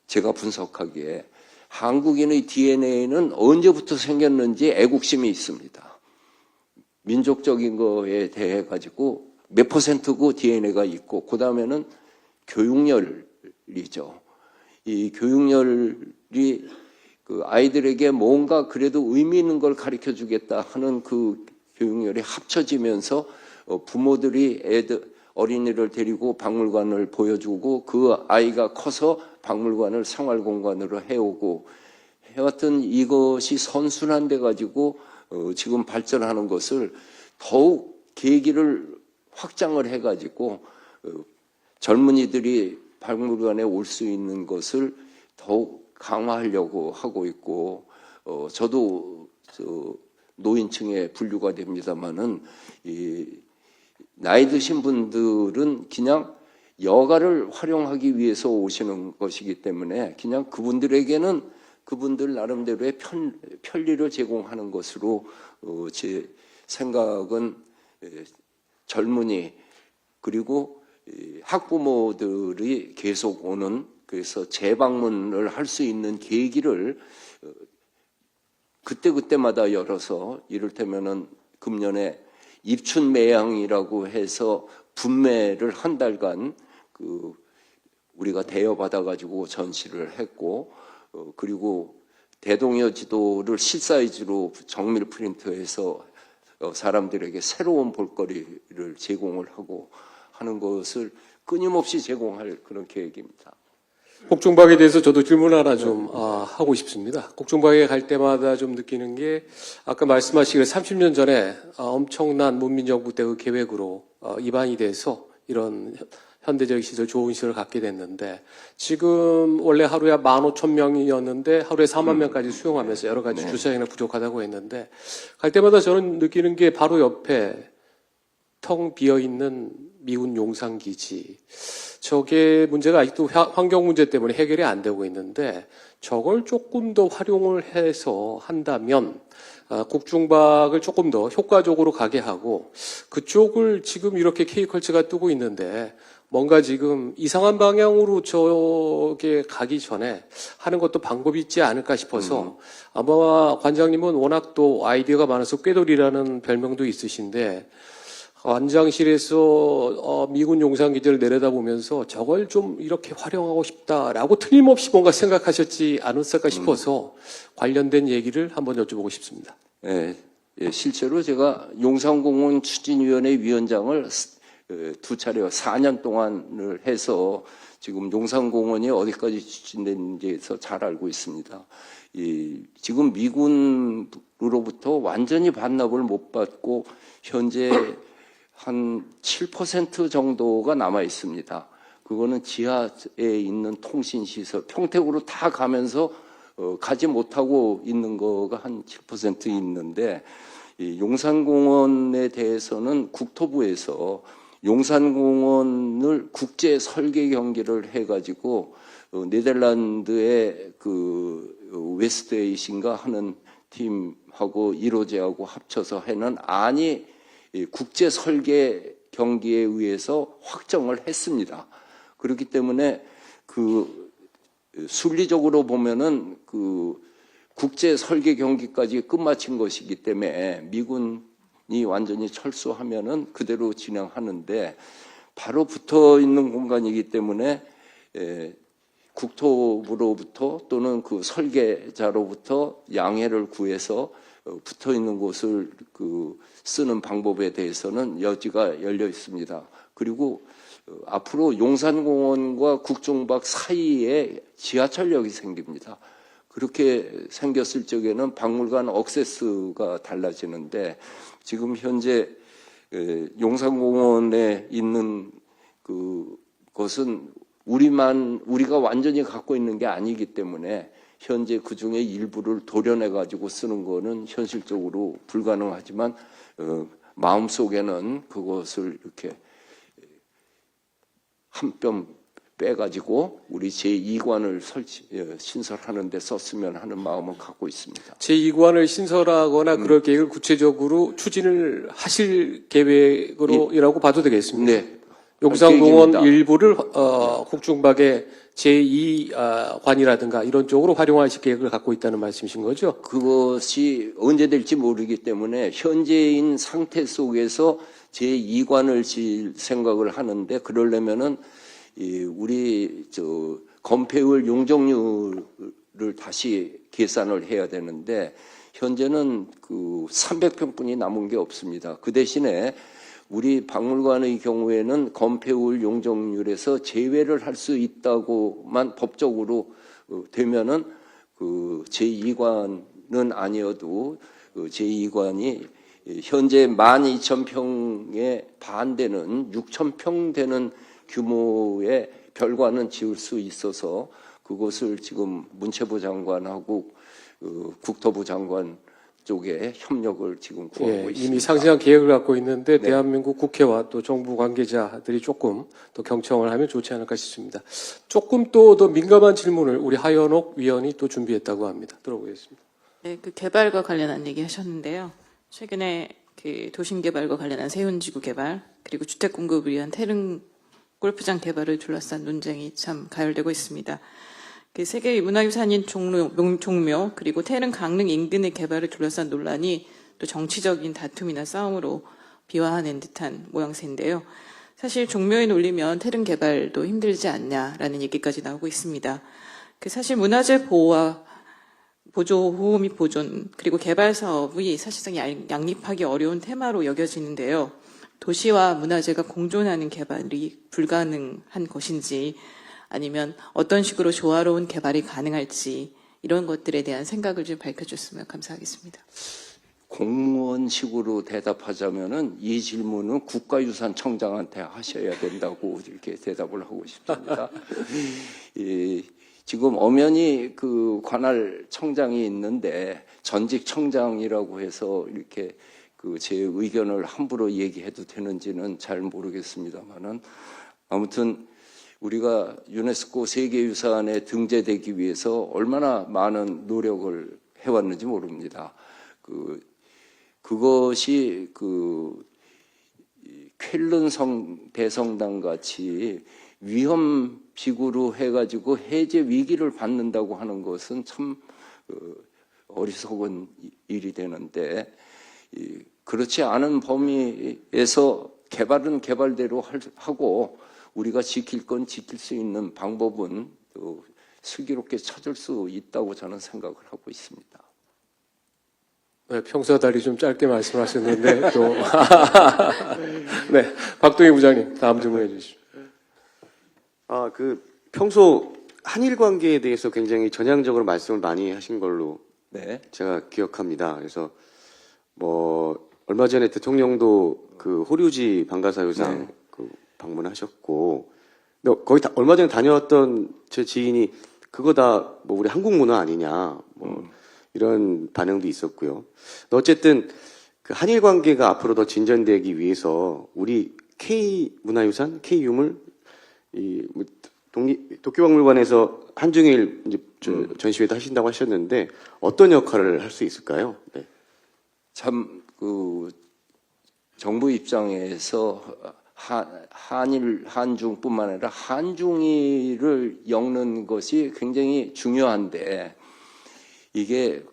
제가 분석하기에 한국인의 DNA는 언제부터 생겼는지 애국심이 있습니다. 민족적인 거에 대해 가지고 몇 %고 DNA가 있고, 그 다음에는 교육열이죠. 이 교육열이 그 아이들에게 뭔가 그래도 의미 있는 걸 가르쳐 주겠다 하는 그 교육열이 합쳐지면서 부모들이 어린이를 데리고 박물관을 보여주고 그 아이가 커서 박물관을 생활공간으로 해오고 해왔던 이것이 선순환돼 가지고 지금 발전하는 것을 더욱 계기를 확장을 해가지고 젊은이들이 박물관에 올 수 있는 것을 더욱 강화하려고 하고 있고, 저도 노인층에 분류가 됩니다만은 나이 드신 분들은 그냥 여가를 활용하기 위해서 오시는 것이기 때문에 그냥 그분들에게는 그분들 나름대로의 편리를 제공하는 것으로 제 생각은 젊은이 그리고 학부모들이 계속 오는, 그래서 재방문을 할 수 있는 계기를 그때마다 열어서, 이를테면은 금년에 입춘매양이라고 해서 분매를 한 달간 우리가 대여받아 가지고 전시를 했고, 그리고 대동여 지도를 실사이즈로 정밀 프린트해서 사람들에게 새로운 볼거리를 제공을 하고 하는 것을 끊임없이 제공할 그런 계획입니다. 국중박에 대해서 저도 질문 하나 좀 하고 싶습니다. 국중박에 갈 때마다 좀 느끼는 게 아까 말씀하시기를 30년 전에 엄청난 문민정부 때의 계획으로 입안이 돼서 이런 현대적 시설, 좋은 시설을 갖게 됐는데 지금 원래 하루에 15,000명이었는데 하루에 4만 명까지 수용하면서 여러 가지 주차장이 부족하다고 했는데 갈 때마다 저는 느끼는 게 바로 옆에 텅 비어있는 미군 용산기지. 저게 문제가 아직도 환경 문제 때문에 해결이 안 되고 있는데 저걸 조금 더 활용을 해서 한다면 국중박을 조금 더 효과적으로 가게 하고 그쪽을 지금 이렇게 K컬처가 뜨고 있는데 뭔가 지금 이상한 방향으로 저게 가기 전에 하는 것도 방법이 있지 않을까 싶어서 아마 관장님은 워낙 또 아이디어가 많아서 꾀돌이라는 별명도 있으신데 관장실에서 미군 용산기지를 내려다보면서 저걸 좀 이렇게 활용하고 싶다라고 틀림없이 뭔가 생각하셨지 않았을까 싶어서 관련된 얘기를 한번 여쭤보고 싶습니다. 예, 실제로 제가 용산공원 추진위원회 위원장을 두 차례 4년 동안을 해서 지금 용산공원이 어디까지 추진되는지에서 잘 알고 있습니다. 지금 미군으로부터 완전히 반납을 못 받고 현재 한 7% 정도가 남아 있습니다. 그거는 지하에 있는 통신시설, 평택으로 다 가면서 가지 못하고 있는 거가 한 7% 있는데 이 용산공원에 대해서는 국토부에서 용산공원을 국제 설계 경기를 해가지고 네덜란드의 그 웨스트에이신가 하는 팀하고 1호제하고 합쳐서 해는 안이 국제 설계 경기에 의해서 확정을 했습니다. 그렇기 때문에 그 순리적으로 보면은 그 국제 설계 경기까지 끝마친 것이기 때문에 미군이 완전히 철수하면은 그대로 진행하는데 바로 붙어 있는 공간이기 때문에 국토부로부터 또는 그 설계자로부터 양해를 구해서 붙어 있는 곳을 쓰는 방법에 대해서는 여지가 열려 있습니다. 그리고 앞으로 용산공원과 국중박 사이에 지하철역이 생깁니다. 그렇게 생겼을 적에는 박물관 액세스가 달라지는데 지금 현재 용산공원에 있는 그것은 우리가 완전히 갖고 있는 게 아니기 때문에 현재 그 중에 일부를 도려내 가지고 쓰는 거는 현실적으로 불가능하지만 마음속에는 그것을 이렇게 한 뼘 빼가지고 우리 제2관을 신설하는 데 썼으면 하는 마음은 갖고 있습니다. 제2관을 신설하거나 그럴 계획을 구체적으로 추진을 하실 계획으로이라고 봐도 되겠습니다. 네. 용산공원 계획입니다. 일부를 국중박의 제2관이라든가 이런 쪽으로 활용하실 계획을 갖고 있다는 말씀이신 거죠? 그것이 언제 될지 모르기 때문에 현재인 상태 속에서 제2관을 질 생각을 하는데 그러려면은 우리 건폐율 용적률을 다시 계산을 해야 되는데 현재는 그 300평뿐이 남은 게 없습니다. 그 대신에 우리 박물관의 경우에는 건폐율 용적률에서 제외를 할 수 있다고만 법적으로 되면은 그 제2관은 아니어도 그 제2관이 현재 12,000평에 반되는 6,000평 되는 규모의 별관은 지을 수 있어서 그것을 지금 문체부 장관하고 국토부 장관 쪽에 협력을 지금 구하고 있습니다. 이미 상세한 계획을 갖고 있는데 대한민국 국회와 또 정부 관계자들이 조금 또 경청을 하면 좋지 않을까 싶습니다. 조금 또 더 민감한 질문을 우리 하연옥 위원이 또 준비했다고 합니다. 들어보겠습니다. 네, 그 개발과 관련한 얘기 하셨는데요. 최근에 그 도심 개발과 관련한 세운지구 개발, 그리고 주택 공급을 위한 태릉 골프장 개발을 둘러싼 논쟁이 참 가열되고 있습니다. 그 세계 문화유산인 종묘 그리고 태릉 강릉 인근의 개발을 둘러싼 논란이 또 정치적인 다툼이나 싸움으로 비화하는 듯한 모양새인데요. 사실 종묘에 놀리면 태릉 개발도 힘들지 않냐라는 얘기까지 나오고 있습니다. 그 사실 문화재 보호와 보호 및 보존 그리고 개발 사업이 사실상 양립하기 어려운 테마로 여겨지는데요. 도시와 문화재가 공존하는 개발이 불가능한 것인지 아니면 어떤 식으로 조화로운 개발이 가능할지 이런 것들에 대한 생각을 좀 밝혀줬으면 감사하겠습니다. 공무원식으로 대답하자면은 이 질문은 국가유산청장한테 하셔야 된다고 이렇게 대답을 하고 싶습니다. 지금 엄연히 그 관할 청장이 있는데 전직 청장이라고 해서 이렇게 그 제 의견을 함부로 얘기해도 되는지는 잘 모르겠습니다만은 아무튼 우리가 유네스코 세계유산에 등재되기 위해서 얼마나 많은 노력을 해왔는지 모릅니다. 그것이 쾰른 대성당 같이 위험지구로 해가지고 해제 위기를 받는다고 하는 것은 참 어리석은 일이 되는데, 그렇지 않은 범위에서 개발은 개발대로 하고 우리가 지킬 건 지킬 수 있는 방법은 또 슬기롭게 찾을 수 있다고 저는 생각을 하고 있습니다. 네, 평소와 달리 좀 짧게 말씀하셨는데 또 네, 박동희 부장님 다음 질문해 주시죠. 평소 한일 관계에 대해서 굉장히 전향적으로 말씀을 많이 하신 걸로 네. 제가 기억합니다. 그래서 얼마 전에 대통령도 그 호류지 방가사유상 방문하셨고, 근데 거기 얼마 전에 다녀왔던 제 지인이 그거 다 우리 한국 문화 아니냐 이런 반응도 있었고요. 어쨌든 그 한일 관계가 앞으로 더 진전되기 위해서 우리 K 문화유산, K 유물 도쿄박물관에서 한중일 이제 전시회도 하신다고 하셨는데 어떤 역할을 할 수 있을까요? 네. 참 정부 입장에서 한중뿐만 아니라 한중일을 엮는 것이 굉장히 중요한데, 이게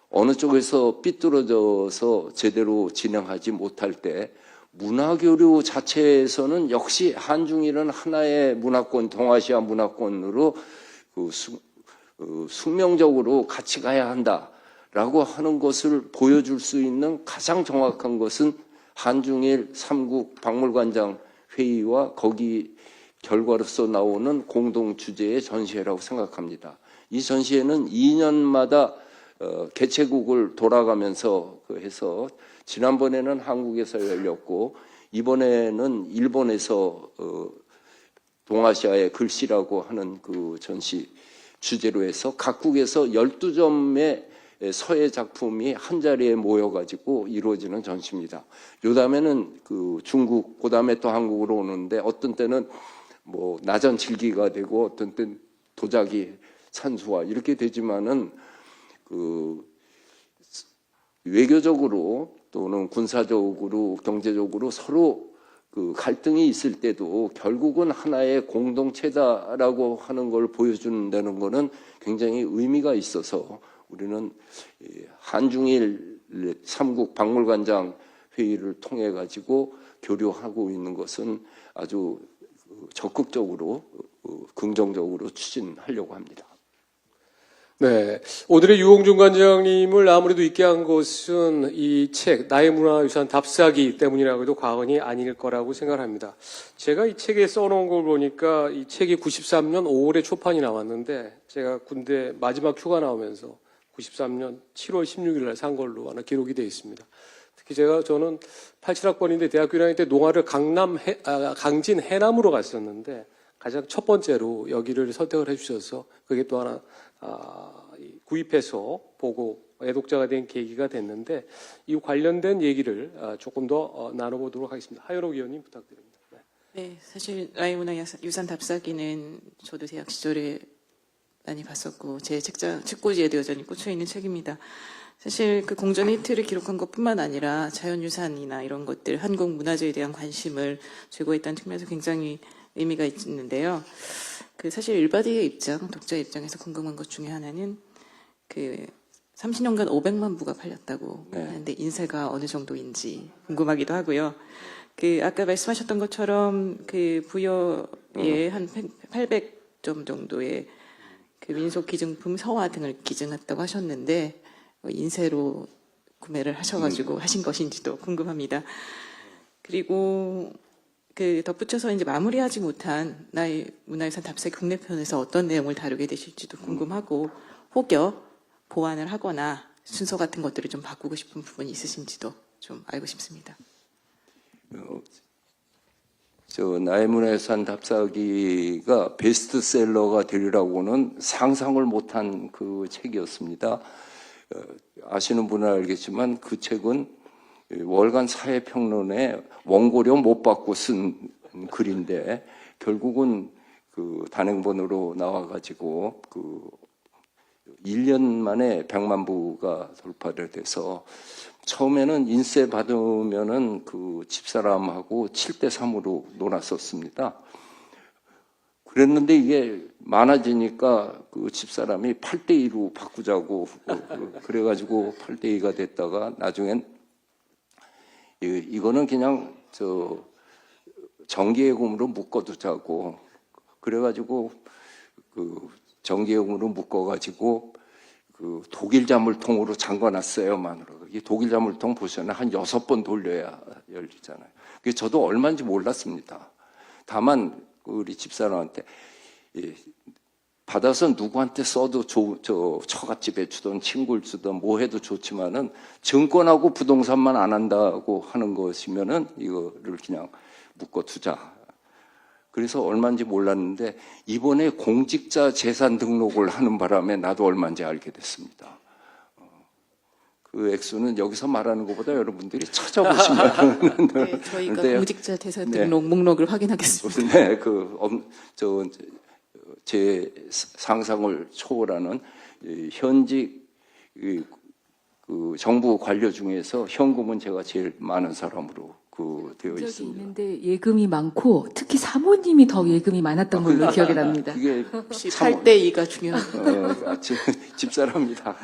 어느 쪽에서 삐뚤어져서 제대로 진행하지 못할 때 문화교류 자체에서는 역시 한중일은 하나의 문화권, 동아시아 문화권으로 숙명적으로 같이 가야 한다라고 하는 것을 보여줄 수 있는 가장 정확한 것은 한중일 3국 박물관장 회의와 거기 결과로서 나오는 공동 주제의 전시회라고 생각합니다. 이 전시회는 2년마다 개최국을 돌아가면서 해서 지난번에는 한국에서 열렸고 이번에는 일본에서 동아시아의 글씨라고 하는 그 전시 주제로 해서 각국에서 12점의 서예 작품이 한 자리에 모여가지고 이루어지는 전시입니다. 요 다음에는 중국, 그 다음에 또 한국으로 오는데 어떤 때는 나전 질기가 되고 어떤 때는 도자기 산수화 이렇게 되지만은 외교적으로 또는 군사적으로 경제적으로 서로 갈등이 있을 때도 결국은 하나의 공동체다라고 하는 걸 보여준다는 것은 굉장히 의미가 있어서 우리는 한중일 3국 박물관장 회의를 통해 가지고 교류하고 있는 것은 아주 적극적으로 긍정적으로 추진하려고 합니다. 네, 오늘의 유홍준 관장님을 아무래도 있게 한 것은 이 책 나의 문화유산 답사기 때문이라고 해도 과언이 아닐 거라고 생각합니다. 제가 이 책에 써놓은 걸 보니까 이 책이 93년 5월에 초판이 나왔는데 제가 군대 마지막 휴가 나오면서 93년 7월 16일 날 산 걸로 하나 기록이 되어 있습니다. 특히 저는 87학번인데 대학교 1학년 때 농아를 강진 해남으로 갔었는데 가장 첫 번째로 여기를 선택을 해주셔서 그게 또 하나 구입해서 보고 애독자가 된 계기가 됐는데 이 관련된 얘기를 조금 더 나눠보도록 하겠습니다. 하연옥 의원님 부탁드립니다. 네, 사실 나의 문화유산 답사기는 저도 대학 시절에 많이 봤었고 제 책꽂이에도 여전히 꽂혀 있는 책입니다. 사실 그 공전 히트를 기록한 것뿐만 아니라 자연유산이나 이런 것들, 한국 문화재에 대한 관심을 제고했다는 측면에서 굉장히 의미가 있는데요. 사실 일바디의 입장, 독자 입장에서 궁금한 것 중에 하나는 30년간 500만 부가 팔렸다고 하는데 인쇄가 어느 정도인지 궁금하기도 하고요. 아까 말씀하셨던 것처럼 부여에 한 800점 정도의 민속 기증품 서화 등을 기증했다고 하셨는데 인쇄로 구매를 하셔가지고 하신 것인지도 궁금합니다. 그리고 그 덧붙여서 이제 마무리하지 못한 나의 문화유산 답사 국내편에서 어떤 내용을 다루게 되실지도 궁금하고 혹여 보완을 하거나 순서 같은 것들을 좀 바꾸고 싶은 부분이 있으신지도 좀 알고 싶습니다. 나의 문화유산 답사기가 베스트셀러가 되리라고는 상상을 못한 그 책이었습니다. 아시는 분은 알겠지만 그 책은 월간 사회평론에 원고료 못 받고 쓴 글인데 결국은 그 단행본으로 나와가지고 그 1년 만에 100만 부가 돌파를 돼서 처음에는 인세 받으면은 그 집사람하고 7대3으로 놀았었습니다. 그랬는데 이게 많아지니까 그 집사람이 8대2로 바꾸자고 그래가지고 8대2가 됐다가 나중엔 이거는 그냥 정기예금으로 묶어두자고 그래가지고 그 정기예금으로 묶어가지고 그 독일 자물통으로 잠궈놨어요, 마누라가. 이 독일 자물통 보시면 한 6번 돌려야 열리잖아요. 그게 저도 얼마인지 몰랐습니다. 다만 우리 집사람한테 받아서 누구한테 써도 처갓집에 주던 친구를 주던 뭐 해도 좋지만은 증권하고 부동산만 안 한다고 하는 것이면은 이거를 그냥 묶어두자. 그래서 얼마인지 몰랐는데 이번에 공직자 재산 등록을 하는 바람에 나도 얼마인지 알게 됐습니다. 그 액수는 여기서 말하는 것보다 여러분들이 찾아보시면 네, 저희가 네. 공직자 재산 등록 목록을 확인하겠습니다. 네, 제 상상을 초월하는 현직 그 정부 관료 중에서 현금은 제가 제일 많은 사람으로 되어 적이 있습니다. 있는데 예금이 많고 특히 사모님이 더 예금이 많았던 걸로 기억이 납니다. 그게 혹시 8대2가 중요한 집사람이 다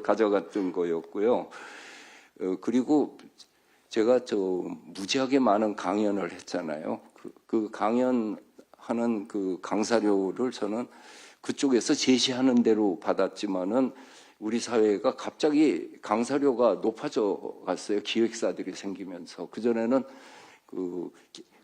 가져갔던 거였고요. 그리고 제가 무지하게 많은 강연을 했잖아요. 그 강연하는 그 강사료를 저는 그쪽에서 제시하는 대로 받았지만은 우리 사회가 갑자기 강사료가 높아져 갔어요. 기획사들이 생기면서. 그전에는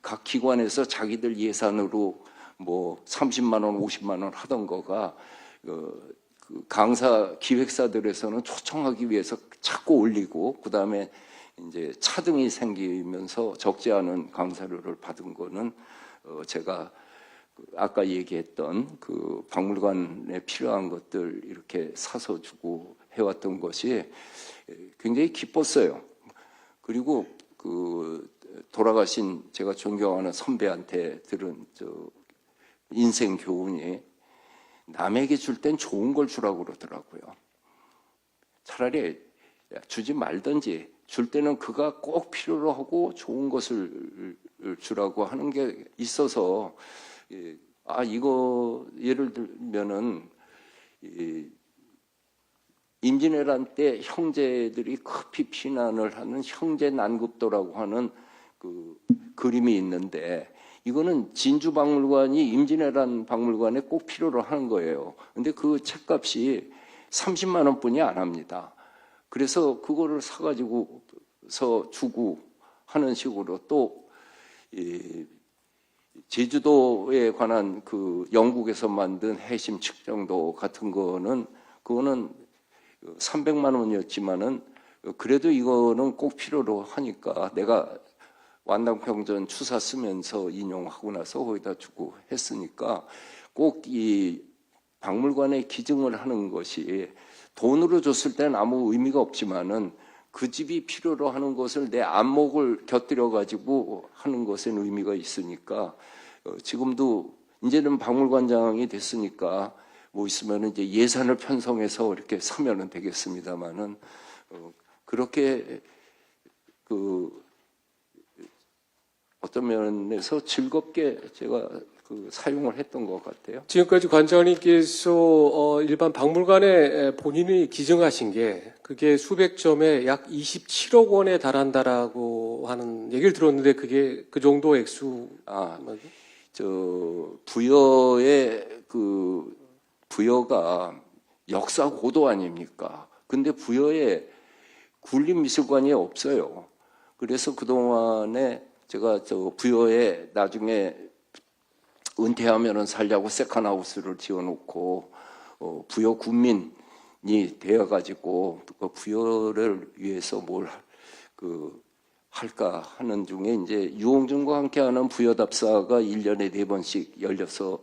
각 기관에서 자기들 예산으로 뭐 30만 원, 50만 원 하던 거가 그 강사 기획사들에서는 초청하기 위해서 자꾸 올리고 그다음에 이제 차등이 생기면서 적지 않은 강사료를 받은 거는 제가 아까 얘기했던 그 박물관에 필요한 것들 이렇게 사서 주고 해왔던 것이 굉장히 기뻤어요. 그리고 그 돌아가신 제가 존경하는 선배한테 들은 인생 교훈이 남에게 줄 땐 좋은 걸 주라고 그러더라고요. 차라리 주지 말든지 줄 때는 그가 꼭 필요로 하고 좋은 것을 주라고 하는 게 있어서 이거 예를 들면은 임진왜란 때 형제들이 급히 피난을 하는 형제 난급도라고 하는 그 그림이 있는데 이거는 진주박물관이 임진왜란 박물관에 꼭 필요로 하는 거예요. 근데 그 책값이 30만 원뿐이 안 합니다. 그래서 그거를 사가지고서 주고 하는 식으로 또 제주도에 관한 그 영국에서 만든 해심 측정도 같은 거는 그거는 300만 원이었지만은 그래도 이거는 꼭 필요로 하니까 내가 완당평전 추사 쓰면서 인용하고 나서 거기다 주고 했으니까 꼭 이 박물관에 기증을 하는 것이 돈으로 줬을 때는 아무 의미가 없지만은 그 집이 필요로 하는 것을 내 안목을 곁들여 가지고 하는 것엔 의미가 있으니까 지금도 이제는 박물관장이 됐으니까 뭐 있으면 이제 예산을 편성해서 이렇게 사면은 되겠습니다만은 그렇게 어떤 면에서 즐겁게 제가 사용을 했던 것 같아요. 지금까지 관장님께서 일반 박물관에 본인이 기증하신 게 그게 수백 점에 약 27억 원에 달한다라고 하는 얘기를 들었는데 그게 그 정도 액수? 부여의 부여가 역사 고도 아닙니까? 근데 부여에 국립미술관이 없어요. 그래서 그동안에 제가 저 부여에 나중에 은퇴하면은 살려고 세컨하우스를 지어놓고 부여 군민이 되어가지고 그 부여를 위해서 뭘 할까 하는 중에 이제 유홍준과 함께하는 부여답사가 1년에 4번씩 열려서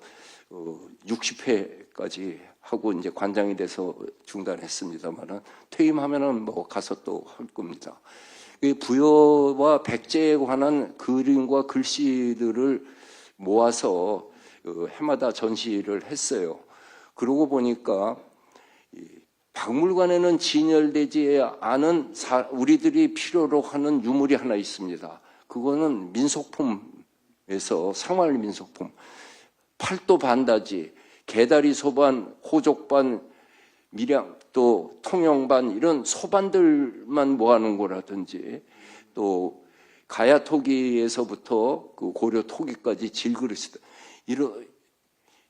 60회까지 하고 이제 관장이 돼서 중단했습니다만은 퇴임하면은 뭐 가서 또 할 겁니다. 이 부여와 백제에 관한 그림과 글씨들을 모아서 해마다 전시를 했어요. 그러고 보니까 박물관에는 진열되지 않은 우리들이 필요로 하는 유물이 하나 있습니다. 그거는 민속품에서 생활 민속품, 팔도 반다지, 개다리 소반, 호족반, 밀양, 또 통영반 이런 소반들만 모아놓은 거라든지 또 가야 토기에서부터 그 고려 토기까지 질그릇이다.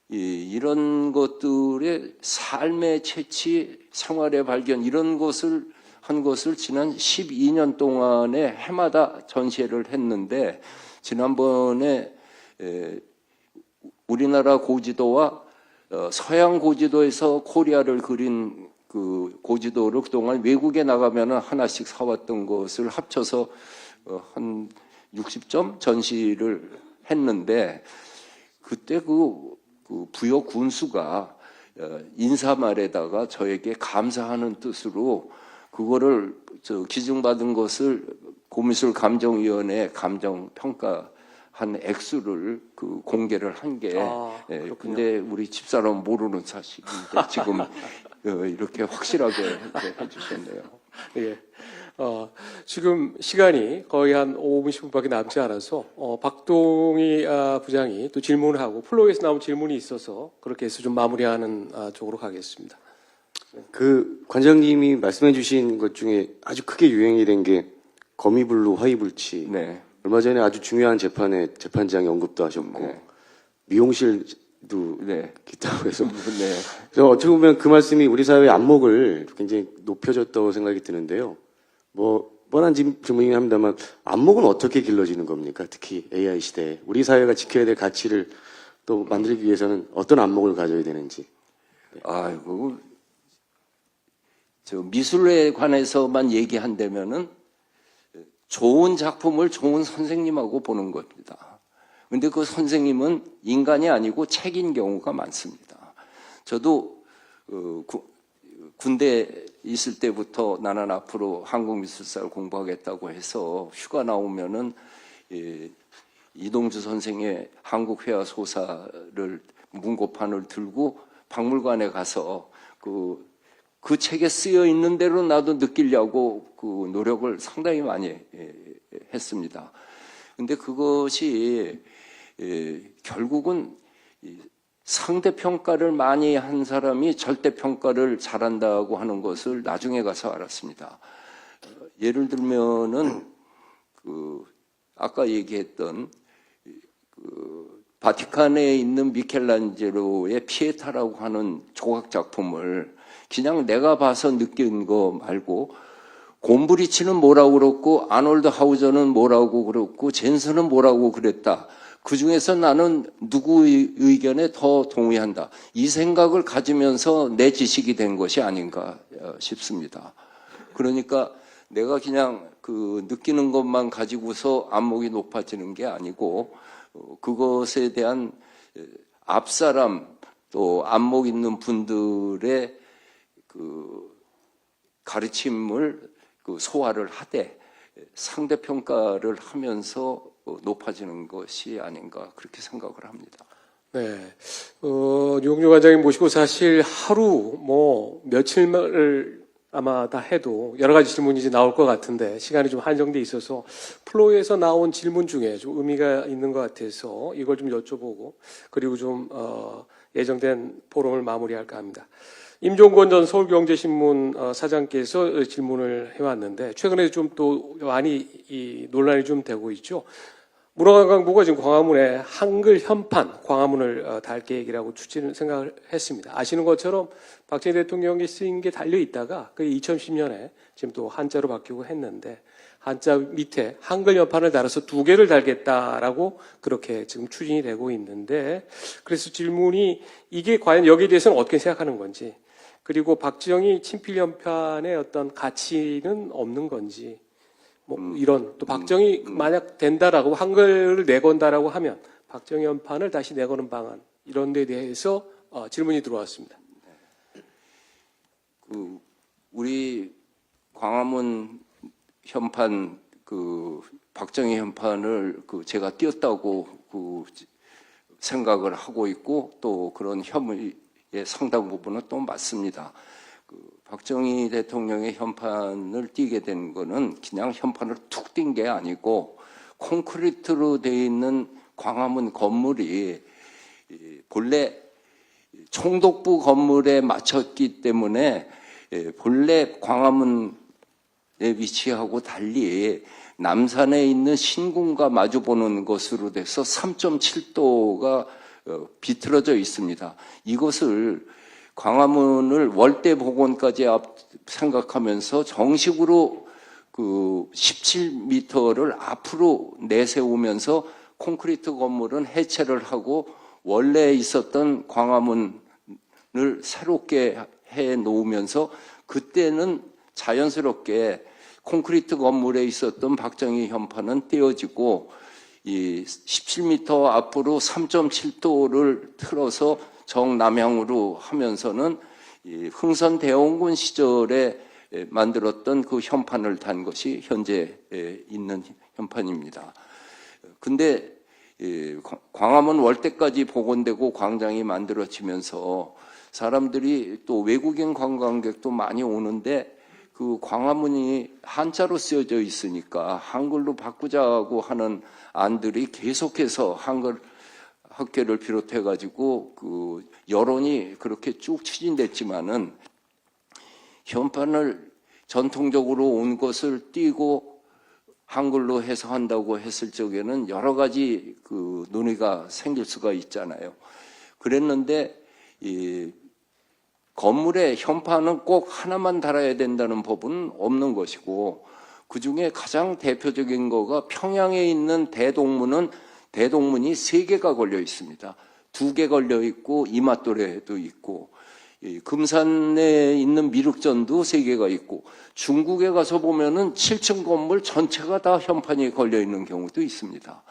이런 것들의 삶의 채취, 생활의 발견 이런 것을 한 것을 지난 12년 동안에 해마다 전시회를 했는데 지난번에 우리나라 고지도와 서양 고지도에서 코리아를 그린 그 고지도를 그동안 외국에 나가면 하나씩 사왔던 것을 합쳐서 한 60점 전시를 했는데 그때 그 부여 군수가 인사말에다가 저에게 감사하는 뜻으로 그거를 기증받은 것을 고미술 감정위원회 감정평가한 액수를 공개를 한 게 근데 우리 집사람 모르는 사실인데 지금 이렇게 확실하게 해주셨네요. 예. 지금 시간이 거의 한 5분, 10분밖에 남지 않아서, 박동희 부장이 또 질문을 하고, 플로우에서 나온 질문이 있어서, 그렇게 해서 좀 마무리하는 쪽으로 가겠습니다. 그 관장님이 말씀해 주신 것 중에 아주 크게 유행이 된 게 거미불로 화이불치. 네. 얼마 전에 아주 중요한 재판에 재판장이 언급도 하셨고, 네. 미용실도 네. 있다고 해서. 네. 그래서 어떻게 보면 그 말씀이 우리 사회의 안목을 굉장히 높여줬다고 생각이 드는데요. 뻔한 질문이긴 합니다만, 안목은 어떻게 길러지는 겁니까? 특히 AI 시대에. 우리 사회가 지켜야 될 가치를 또 만들기 위해서는 어떤 안목을 가져야 되는지. 아이고, 미술에 관해서만 얘기한다면은 좋은 작품을 좋은 선생님하고 보는 겁니다. 근데 그 선생님은 인간이 아니고 책인 경우가 많습니다. 저도 군대 있을 때부터 나는 앞으로 한국미술사를 공부하겠다고 해서 휴가 나오면은 이동주 선생의 한국회화 소사를 문고판을 들고 박물관에 가서 그 책에 쓰여 있는 대로 나도 느끼려고 그 노력을 상당히 많이 했습니다. 근데 그것이 결국은 상대평가를 많이 한 사람이 절대평가를 잘한다고 하는 것을 나중에 가서 알았습니다. 예를 들면은 아까 얘기했던 바티칸에 있는 미켈란젤로의 피에타라고 하는 조각 작품을 그냥 내가 봐서 느낀 거 말고 곰브리치는 뭐라고 그랬고 아놀드 하우저는 뭐라고 그랬고 젠슨은 뭐라고 그랬다. 그 중에서 나는 누구의 의견에 더 동의한다. 이 생각을 가지면서 내 지식이 된 것이 아닌가 싶습니다. 그러니까 내가 그냥 느끼는 것만 가지고서 안목이 높아지는 게 아니고 그것에 대한 앞사람 또 안목 있는 분들의 가르침을 소화를 하되 상대평가를 하면서 높아지는 것이 아닌가 그렇게 생각을 합니다. 네. 유홍준 관장님 모시고 사실 하루 며칠을 아마 다 해도 여러 가지 질문이 이제 나올 것 같은데 시간이 좀 한정돼 있어서 플로우에서 나온 질문 중에 좀 의미가 있는 것 같아서 이걸 좀 여쭤보고 그리고 좀 예정된 포럼을 마무리할까 합니다. 임종건 전 서울경제신문 사장께서 질문을 해왔는데 최근에 좀 또 많이 논란이 좀 되고 있죠. 문화관광부가 지금 광화문에 한글 현판 광화문을 달 계획이라고 생각을 했습니다. 아시는 것처럼 박정희 대통령이 쓰인 게 달려 있다가 그게 2010년에 지금 또 한자로 바뀌고 했는데 한자 밑에 한글 연판을 달아서 2개를 달겠다라고 그렇게 지금 추진이 되고 있는데, 그래서 질문이 이게 과연 여기에 대해서는 어떻게 생각하는 건지, 그리고 박지영이 친필 연판의 어떤 가치는 없는 건지, 뭐 이런, 또 박정희 만약 된다라고 한글을 내건다라고 하면 박정희 연판을 다시 내거는 방안, 이런 데 대해서 질문이 들어왔습니다. 우리 광화문 현판 박정희 현판을 제가 띄었다고 생각을 하고 있고, 또 그런 혐의의 상당 부분은 또 맞습니다. 박정희 대통령의 현판을 띄게 된 거는 그냥 현판을 툭 띈 게 아니고, 콘크리트로 되어 있는 광화문 건물이 본래 총독부 건물에 맞췄기 때문에 본래 광화문에 위치하고 달리 남산에 있는 신궁과 마주보는 것으로 돼서 3.7도가 비틀어져 있습니다. 이것을 광화문을 월대복원까지 생각하면서 정식으로 17m를 앞으로 내세우면서 콘크리트 건물은 해체를 하고 원래 있었던 광화문을 새롭게 해 놓으면서, 그때는 자연스럽게 콘크리트 건물에 있었던 박정희 현판은 떼어지고, 이 17m 앞으로 3.7도를 틀어서 정남향으로 하면서는 이 흥선대원군 시절에 만들었던 그 현판을 단 것이 현재 있는 현판입니다. 근데 광화문 월대까지 복원되고 광장이 만들어지면서 사람들이, 또 외국인 관광객도 많이 오는데, 그 광화문이 한자로 쓰여져 있으니까 한글로 바꾸자고 하는 안들이 계속해서 한글 학계를 비롯해 가지고 여론이 그렇게 쭉 추진됐지만은, 현판을 전통적으로 온 것을 띄고 한글로 해석한다고 했을 적에는 여러 가지 논의가 생길 수가 있잖아요. 그랬는데 이 건물에 현판은 꼭 하나만 달아야 된다는 법은 없는 것이고, 그중에 가장 대표적인 거가 평양에 있는 대동문이 3개가 걸려 있습니다. 2개 걸려 있고 이맛도래도 있고, 금산에 있는 미륵전도 3개가 있고, 중국에 가서 보면은 7층 건물 전체가 다 현판이 걸려 있는 경우도 있습니다.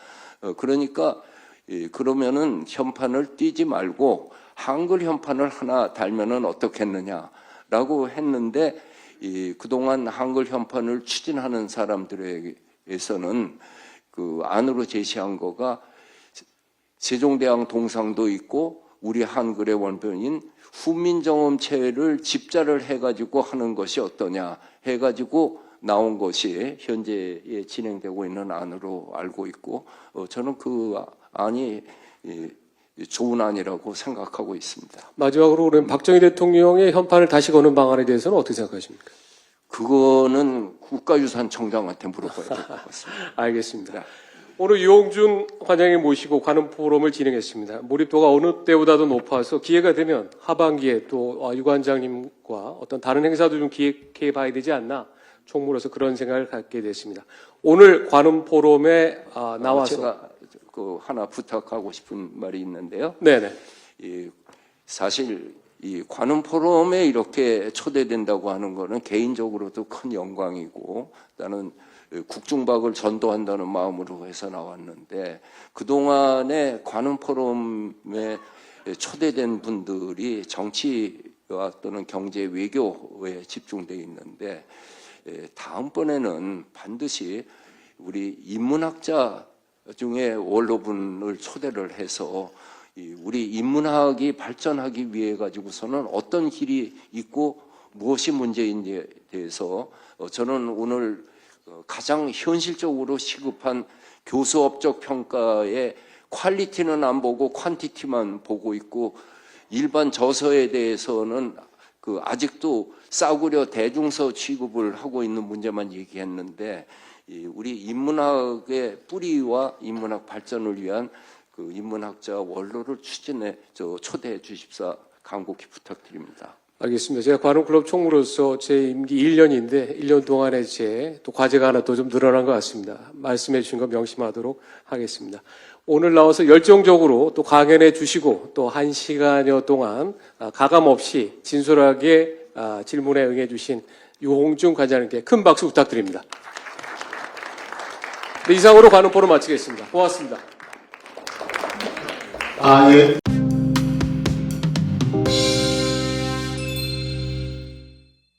그러니까 그러면은 현판을 띄지 말고 한글 현판을 하나 달면은 어떻겠느냐라고 했는데, 그동안 한글 현판을 추진하는 사람들에게서는 그 안으로 제시한 거가 세종대왕 동상도 있고, 우리 한글의 원본인 후민정음체를 집자를 해가지고 하는 것이 어떠냐 해가지고 나온 것이 현재 진행되고 있는 안으로 알고 있고, 저는 그 안이 좋은 안이라고 생각하고 있습니다. 마지막으로 그럼 박정희 대통령의 현판을 다시 거는 방안에 대해서는 어떻게 생각하십니까? 그거는 국가유산청장한테 물어봐야 될 것 같습니다. 알겠습니다. 오늘 유홍준 관장님 모시고 관훈 포럼을 진행했습니다. 몰입도가 어느 때보다도 높아서 기회가 되면 하반기에 또 유 관장님과 어떤 다른 행사도 좀 기획해 봐야 되지 않나, 총무로서 그런 생각을 갖게 됐습니다. 오늘 관훈 포럼에 나와서 제가 하나 부탁하고 싶은 말이 있는데요. 네네. 사실 이 관훈 포럼에 이렇게 초대된다고 하는 거는 개인적으로도 큰 영광이고, 나는 국중박을 전도한다는 마음으로 해서 나왔는데, 그동안에 관훈 포럼에 초대된 분들이 정치와 또는 경제 외교에 집중되어 있는데, 다음번에는 반드시 우리 인문학자 중에 원로분을 초대를 해서 우리 인문학이 발전하기 위해 가지고서는 어떤 길이 있고 무엇이 문제인지에 대해서 저는 오늘 가장 현실적으로 시급한 교수업적 평가의 퀄리티는 안 보고 퀀티티만 보고 있고, 일반 저서에 대해서는 아직도 싸구려 대중서 취급을 하고 있는 문제만 얘기했는데, 우리 인문학의 뿌리와 인문학 발전을 위한 인문학자 원로를 초대해 주십사 간곡히 부탁드립니다. 알겠습니다. 제가 관훈클럽 총무로서 제 임기 1년인데 1년 동안에 제 또 과제가 하나 더 좀 늘어난 것 같습니다. 말씀해 주신 거 명심하도록 하겠습니다. 오늘 나와서 열정적으로 또 강연해 주시고 또 1시간여 동안 가감 없이 진솔하게 질문에 응해 주신 유홍준 관장님께 큰 박수 부탁드립니다. 네, 이상으로 관훈포럼 마치겠습니다. 고맙습니다. 예.